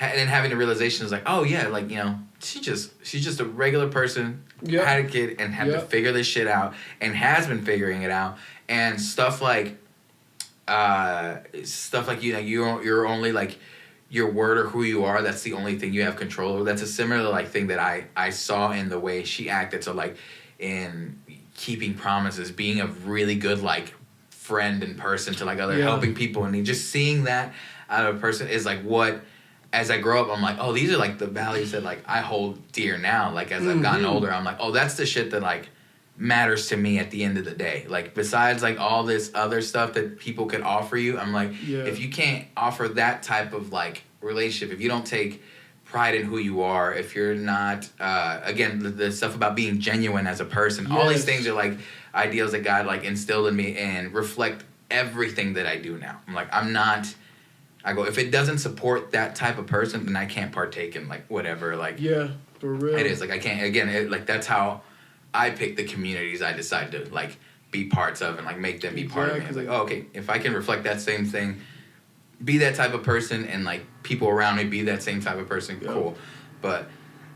And then having the realization is like, oh yeah, like, you know, she's just a regular person, had a kid, and had to figure this shit out, and has been figuring it out, and stuff like you know, you're only like your word or who you are. That's the only thing you have control over. That's a similar like thing that I saw in the way she acted. So like in keeping promises, being a really good like friend and person to like other helping people, and just seeing that out of a person is like what. As I grow up, I'm like, oh, these are like the values that like I hold dear now. Like as I've gotten older, I'm like, oh, that's the shit that like matters to me at the end of the day. Like besides like all this other stuff that people could offer you, I'm like, if you can't offer that type of like relationship, if you don't take pride in who you are, if you're not, again, the stuff about being genuine as a person, all these things are like ideals that God like instilled in me and reflect everything that I do now. I'm like, I go, if it doesn't support that type of person, then I can't partake in, like, whatever, like... Yeah, for real. It is, like, I can't, again, like, that's how I pick the communities I decide to, like, be parts of and, like, make them be part of me. It's like, oh, okay, if I can reflect that same thing, be that type of person, and, like, people around me be that same type of person, cool. But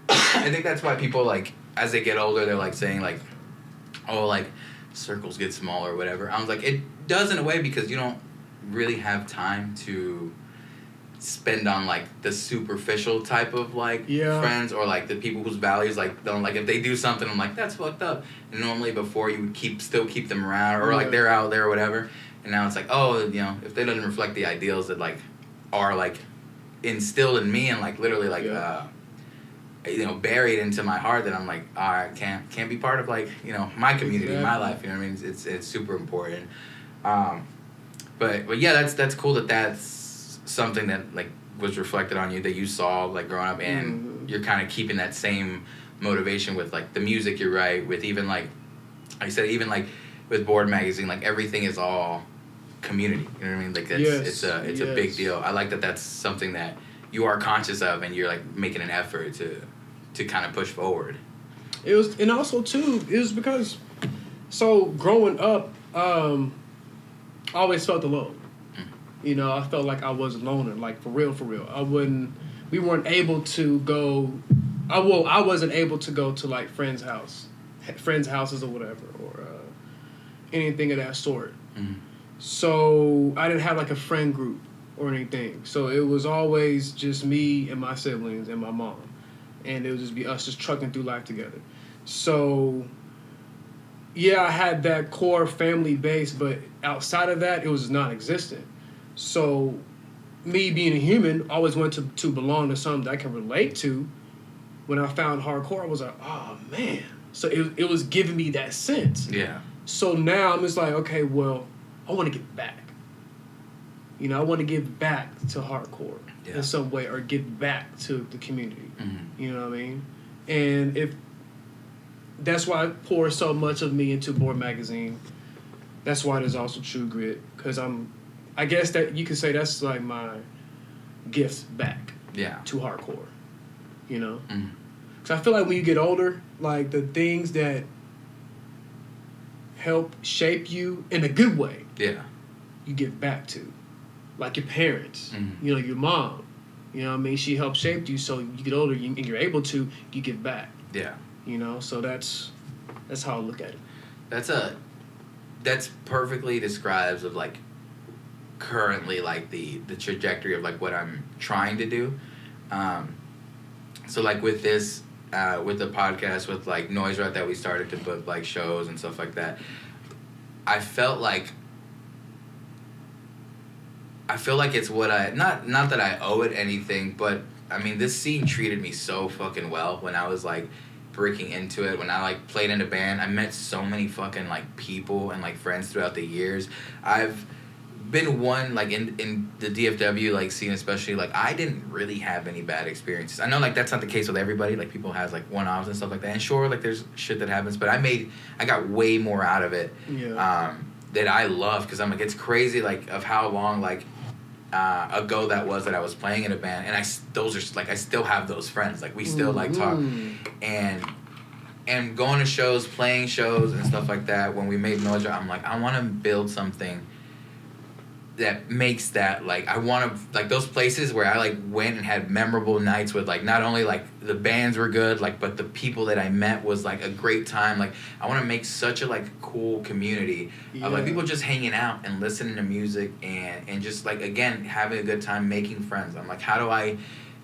I think that's why people, like, as they get older, they're, like, saying, like, oh, like, circles get smaller or whatever. I was like, it does in a way because you don't really have time to spend on like the superficial type of like friends or like the people whose values like don't like if they do something I'm like that's fucked up, and normally before you would still keep them around or like they're out there or whatever, and now it's like, oh, you know, if they don't reflect the ideals that like are like instilled in me and like literally like you know, buried into my heart, that I'm like, I can't be part of like, you know, my community, my life, you know what I mean? It's super important. But yeah, that's cool that's something that like was reflected on you that you saw like growing up, and you're kind of keeping that same motivation with like the music you write, with even like I said, even like with Board Magazine, like everything is all community. You know what I mean? Like that's it's a big deal. I like that that's something that you are conscious of, and you're like making an effort to kind of push forward. It was, and also too, it was because So growing up, I always felt alone. You know, I felt like I was a loner, like for real. We weren't able to go, I wasn't able to go to like friends' houses or whatever, or anything of that sort. Mm-hmm. So I didn't have like a friend group or anything. So it was always just me and my siblings and my mom. And it would just be us just trucking through life together. So yeah, I had that core family base, but outside of that, it was non-existent. So me being a human, always wanted to belong to something that I can relate to. When I found hardcore, I was like, oh man. So it was giving me that sense. Yeah. So now I'm just like, okay, well, I want to give back. You know, I want to give back to hardcore in some way, or give back to the community. Mm-hmm. You know what I mean? And if that's why I pour so much of me into Board Magazine. That's why there's also True Grit, because I guess that you could say that's like my gift back to hardcore, you know? Because I feel like when you get older, like the things that help shape you in a good way, you give back to. Like your parents, you know, your mom, you know what I mean? She helped shape you, so you get older and you're able to, you give back. Yeah. You know, so that's how I look at it. That's perfectly describes of like currently like the trajectory of like what I'm trying to do. So like with this with the podcast, with like NoiseROT that we started to book like shows and stuff like that, I feel like it's what I not that I owe it anything, but I mean this scene treated me so fucking well when I was like breaking into it. When I like played in a band, I met so many fucking like people and like friends throughout the years. I've been one like in the DFW like scene, especially like I didn't really have any bad experiences. I know like that's not the case with everybody, like people has like one-offs and stuff like that, and sure like there's shit that happens, but I got way more out of it that I love, because I'm like, it's crazy like of how long like ago that was that I was playing in a band, and I still have those friends, like we still like talk and going to shows, playing shows and stuff like that. When we made NoiseROT, I'm like, I want to build something that makes that like, I want to like those places where I like went and had memorable nights with like not only like the bands were good, like but the people that I met was like a great time. Like I want to make such a like cool community of like people just hanging out and listening to music and just like again having a good time, making friends. I'm like, how do I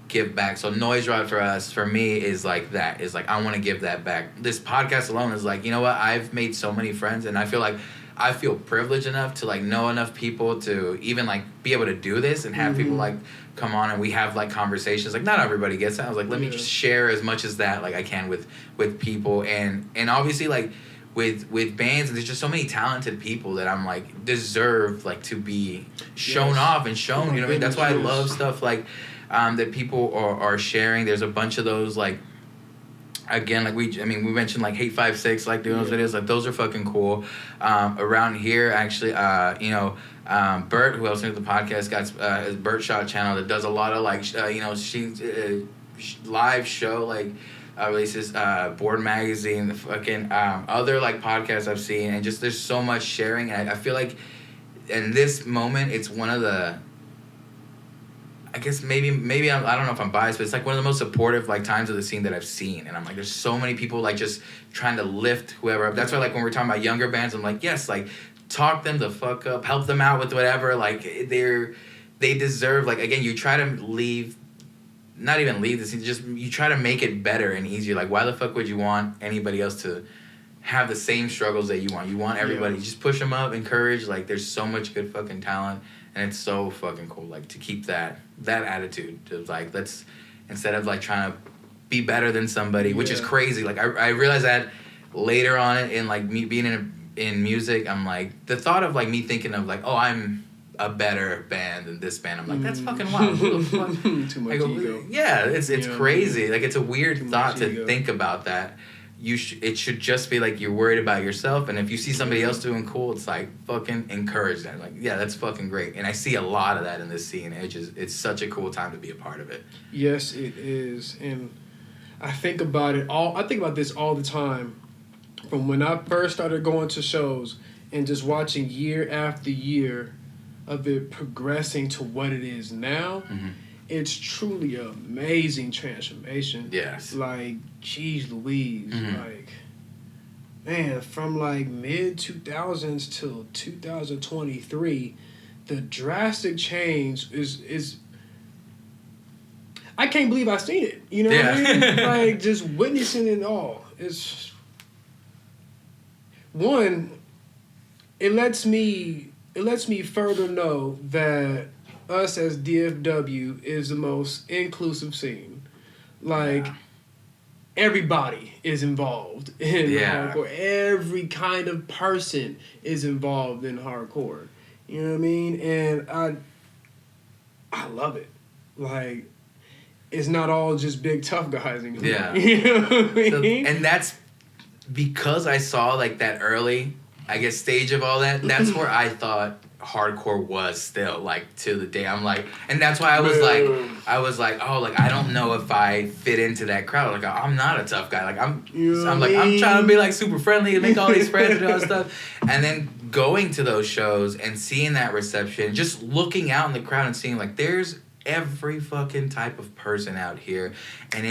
give back? So NoiseROT for me is like that, is like I want to give that back. This podcast alone is like, you know what, I've made so many friends, and I feel privileged enough to like know enough people to even like be able to do this and have people like come on and we have like conversations. Like not everybody gets that. I was like, let me just share as much as that like I can with people, and obviously like with bands, there's just so many talented people that I'm like deserve like to be shown off and shown. You know what I mean? That's why I love stuff like that people are sharing. There's a bunch of those like. Again, like we mentioned like Hate 5-6, like doing those videos, like those are fucking cool. Around here, actually, Bert, who else into the podcast, got his Bert Shot channel that does a lot of like, live show like releases, Board Magazine, the fucking other like podcasts I've seen, and just there's so much sharing, and I feel like in this moment it's one of the. I guess maybe I don't know if I'm biased, but it's like one of the most supportive like times of the scene that I've seen, and I'm like, there's so many people like just trying to lift whoever up. That's why like when we're talking about younger bands, I'm like, yes, like talk them the fuck up, help them out with whatever. Like they deserve, like again, you try to not even leave the scene, just you try to make it better and easier. Like why the fuck would you want anybody else to have the same struggles that you want? You want everybody, just push them up, encourage. Like there's so much good fucking talent. And it's so fucking cool, like, to keep that attitude of, like, let's, instead of, like, trying to be better than somebody, which is crazy. Like, I realized that later on in, like, me being in music, I'm, like, the thought of, like, me thinking of, like, oh, I'm a better band than this band. I'm, like, that's fucking wild. Who the fuck? Too much ego. Yeah, it's crazy. Like, it's a weird thought to think about that. It should just be like you're worried about yourself, and if you see somebody else doing cool, it's like fucking encourage that. Like, yeah, that's fucking great. And I see a lot of that in this scene. It's such a cool time to be a part of it. Yes, it is. And I think about this all the time from when I first started going to shows and just watching year after year of it progressing to what it is now, it's truly an amazing transformation. Yes. Like, geez Louise, like, man, from like mid 2000s till 2023, the drastic change is. I can't believe I've seen it. You know what I mean? Like, just witnessing it all. It's one. It lets me further know that us as DFW is the most inclusive scene. Like, everybody is involved in hardcore. Every kind of person is involved in hardcore. You know what I mean? And I love it. Like, it's not all just big tough guys anymore. Yeah. You know what I mean? And that's because I saw like that early, I guess, stage of all that. That's where I thought hardcore was still, like, to the day. I'm like, and that's why I was like, oh, like, I don't know if I fit into that crowd. Like, I'm not a tough guy. Like, I'm trying to be like super friendly and make all these friends and all that stuff. And then going to those shows and seeing that reception, just looking out in the crowd and seeing like there's every fucking type of person out here, and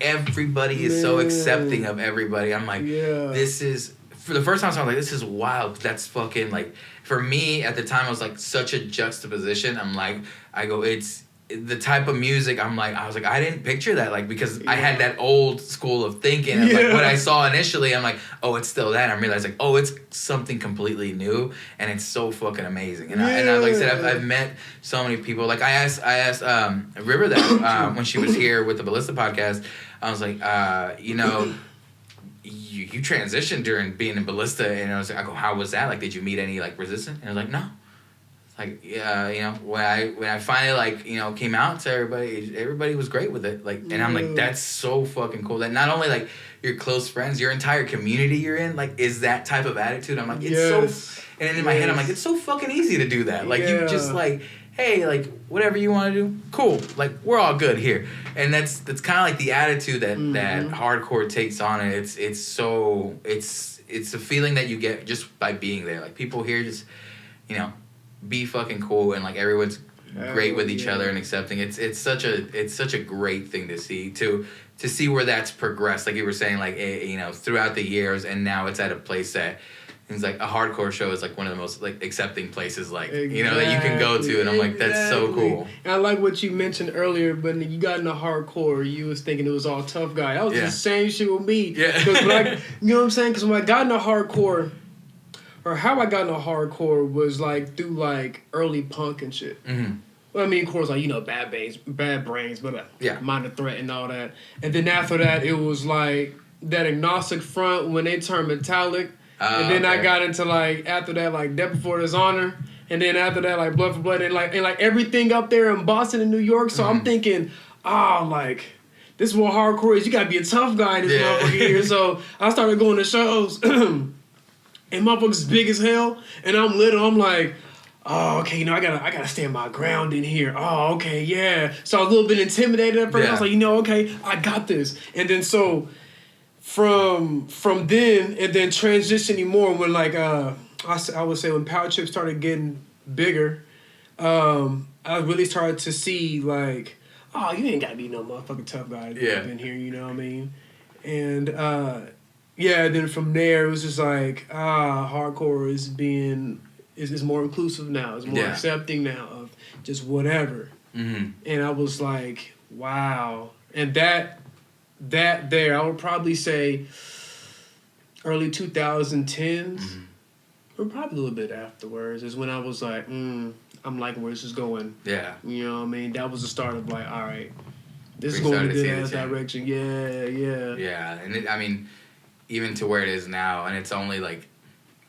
everybody is so accepting of everybody. I'm like, this is, for the first time, so I'm like, this is wild. That's fucking, like, for me at the time, I was like such a juxtaposition. I'm like, it's the type of music. I was like, I didn't picture that, like, because I had that old school of thinking. And like what I saw initially, I'm like, oh, it's still that. And I realized, like, oh, it's something completely new, and it's so fucking amazing. And I like I said, I've met so many people. Like, I asked River that when she was here with the Ballista podcast. I was like, you know, you transitioned during being in Ballista, and I go, how was that? Like, did you meet any like resistance? And I was like, no. Like, you know, when I finally, like, you know, came out to everybody was great with it. Like, and I'm like, that's so fucking cool. That not only like your close friends, your entire community you're in, like, is that type of attitude. I'm like, it's so, and in my head, I'm like, it's so fucking easy to do that. Like, you just like, hey, like, whatever you want to do, cool. Like, we're all good here. And that's kind of like the attitude that hardcore takes on, and it's a feeling that you get just by being there. Like, people here just, you know, be fucking cool, and like everyone's great with each other and accepting. It's such a great thing to see where that's progressed. Like you were saying, like, you know, throughout the years, and now it's at a place that it's like a hardcore show is like one of the most like accepting places, like, you know, that you can go to, and I'm like, that's so cool. And I like what you mentioned earlier, but when you got into hardcore, you was thinking it was all tough guy. That was the same shit with me. Yeah. You know what I'm saying? Because when I got into hardcore, or how I got into hardcore was like through like early punk and shit. Well, I mean, of course, like, you know, Bad Brains, but Minor Threat and all that. And then after that, it was like that Agnostic Front when they turned metallic. And then I got into like, after that, like Death Before Dishonor. And then after that, like Blood for Blood, and like everything up there in Boston and New York. So I'm thinking, like, this is what hardcore is. You gotta be a tough guy in this motherfucker here. So I started going to shows. And motherfuckers big as hell, and I'm little. I'm like, oh, okay, you know, I gotta stand my ground in here. Oh, okay, yeah. So I was a little bit intimidated at first. I was like, you know, okay, I got this. And then so from then, and then transitioning more when like I would say when Power Chip started getting bigger, I really started to see like, oh, you ain't gotta be no motherfucking tough guy up in here. You know what I mean? And then from there, it was just like, hardcore is more inclusive now. It's more accepting now of just whatever. And I was like, wow. And that there, I would probably say early 2010s, or probably a little bit afterwards, is when I was like, I'm liking where this is going. Yeah. You know what I mean? That was the start of like, all right, this is going in a good direction. Yeah. Yeah, and I mean, even to where it is now, and it's only like,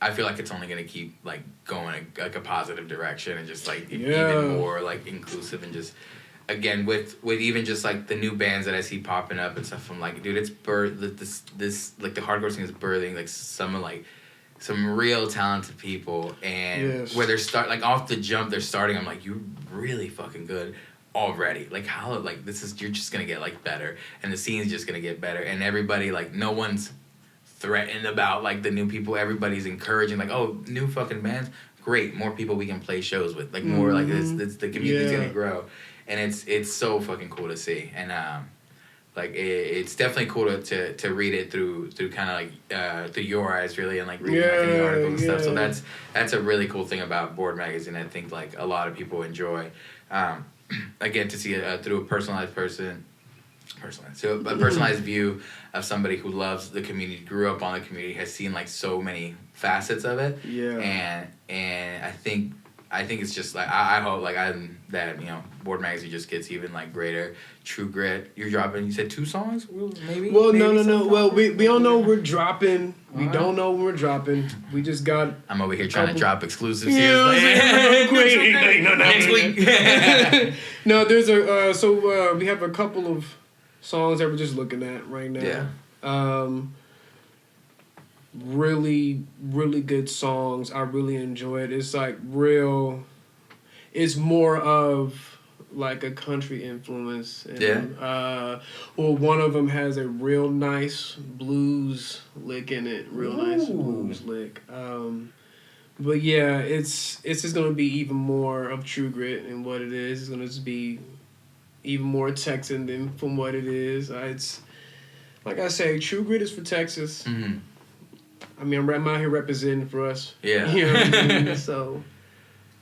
I feel like it's only gonna keep like going like a positive direction, and just like even more like inclusive, and just again with even just like the new bands that I see popping up and stuff. I'm like, dude, it's this like the hardcore scene is birthing like some real talented people, and where they're like off the jump they're starting. I'm like, you're really fucking good already. Like, how, like, you're just gonna get like better, and the scene's just gonna get better, and everybody, like, no one's threatened about like the new people. Everybody's encouraging like, oh, new fucking bands, great, more people we can play shows with, like more like it's the community's gonna grow, and it's so fucking cool to see, and like it's definitely cool to read it through kind of like through your eyes really, and like reading like any articles and stuff. So that's a really cool thing about Board Magazine. I think like a lot of people enjoy. I get to see it through a personalized view of somebody who loves the community, grew up on the community, has seen like so many facets of it. Yeah. And I think it's just like I hope like that Board Magazine just gets even like greater. True Grit, you're dropping. You said 2 songs, maybe. Well, no. Well, we don't know we're dropping. We don't know when we're dropping. We just got. I'm over here trying to drop exclusives here. Next week. No, there's a we have a couple of songs that we're just looking at right now. Yeah. Really, really good songs. I really enjoy it. It's like real. It's more of like a country influence. And, well, one of them has a real nice blues lick in it. Real nice blues lick. But yeah, it's just gonna be even more of True Grit and what it is. It's gonna just be even more Texan than from what it is. It's like I say, True Grit is for Texas. Mm-hmm. I mean, I'm out here representing for us. Yeah. You know what I mean? So,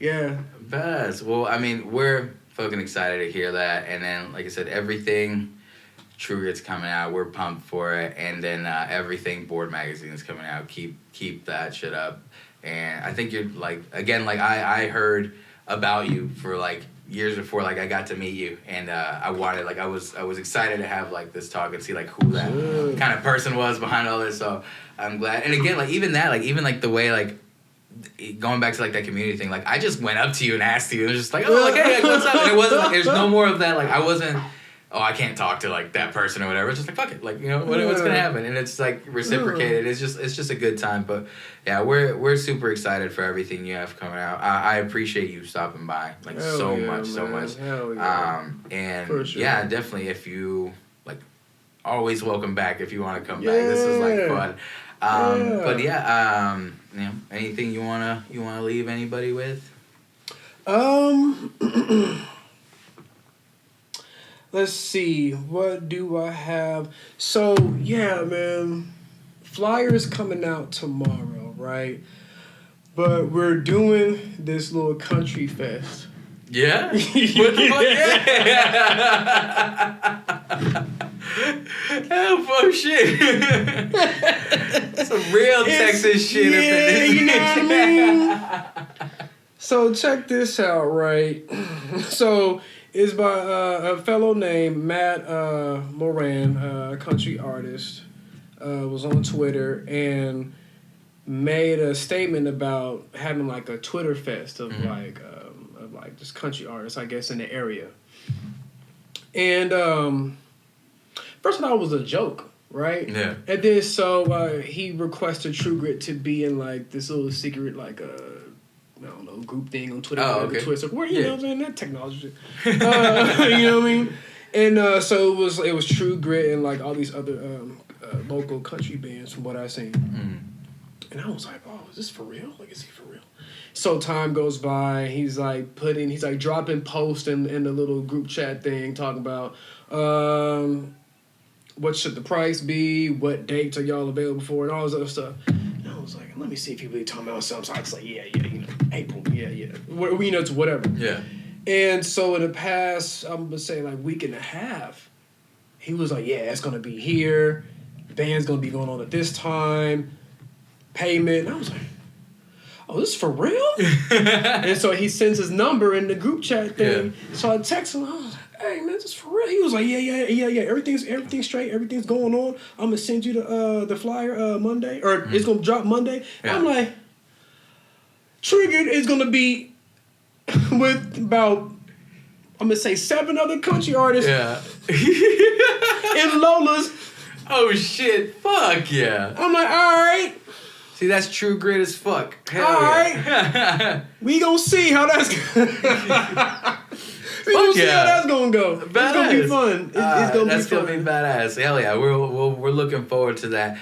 yeah. Best. Well, I mean, we're fucking excited to hear that. And then, like I said, everything True Grit's coming out. We're pumped for it. And then everything Board Magazine is coming out. Keep that shit up. And I think you're, like, again, like, I heard about you for, like, years before, like, I got to meet you. And I wanted, like, I was excited to have, like, this talk and see, like, who that kind of person was behind all this. So I'm glad. And again, like, even that, like, even, like, the way, like, going back to, like, that community thing, like, I just went up to you and asked you. It was just like, oh, like, hey, like, what's up? And it wasn't, like, there's no more of that. Like, I wasn't, oh, I can't talk to, like, that person or whatever. It's just like, fuck it. Like, you know, what's going to happen? And it's, like, reciprocated. It's just a good time. But, yeah, we're super excited for everything you have coming out. I appreciate you stopping by, like, so much. Hell yeah. And, for sure. Yeah, definitely, if you, like, always welcome back if you want to come back. This is, like, fun. But, yeah, you know, anything you wanna leave anybody with? Let's see. What do I have? So, yeah, man. Flyers coming out tomorrow, right? But we're doing this little country fest. Yeah? What the fuck? Yeah. Hell, fuck shit. Some real Texas shit. Yeah, you know what I mean? So check this out, right? So it's by a fellow named Matt Moran, a country artist, was on Twitter and made a statement about having like a Twitter fest of like just country artists, I guess, in the area. And first I thought it was a joke, right? Yeah. And then so he requested True Grit to be in like this little secret like I don't know, group thing on Twitter, Twitter, where you know what I'm saying, that technology shit. You know what I mean? And so it was True Grit and like all these other local country bands from what I seen. And I was like, oh, is this for real? Like, is he for real? So time goes by. He's like dropping posts in the little group chat thing talking about what should the price be, what dates are y'all available for, and all this other stuff. And I was like, let me see if he really talking about something. So I was like, yeah, you know, April, yeah. You know, it's whatever. Yeah. And so in the past, I'm gonna say like week and a half, he was like, yeah, it's gonna be here. The band's gonna be going on at this time. Payment. And I was like, oh, this is for real? And so he sends his number in the group chat thing. Yeah. So I text him. I was like, hey, man, this is for real. He was like, yeah. Everything's straight. Everything's going on. I'm going to send you the flyer Monday. Or it's going to drop Monday. Yeah. I'm like, Triggered is going to be with about, I'm going to say 7 other country artists. Yeah. In Lola's. Oh, shit. Fuck yeah. I'm like, all right. See, that's True Grit as fuck. Hell all yeah. right. We gonna see how that's We gonna see how that's gonna go. It's gonna be fun. It's gonna be badass. Hell yeah, we're looking forward to that.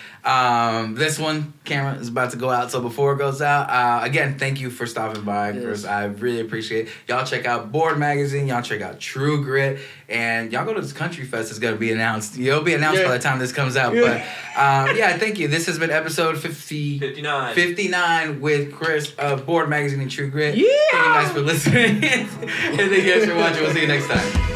This one, camera is about to go out, so before it goes out, again, thank you for stopping by, Chris. I really appreciate it. Y'all check out Board Magazine. Y'all check out True Grit, and y'all go to this Country Fest. It's gonna be announced. It'll be announced by the time this comes out. But thank you. This has been episode 59 with Chris of Board Magazine and True Grit. Yeah. Thank you guys for listening. And thank you guys for watching. We'll see you next time.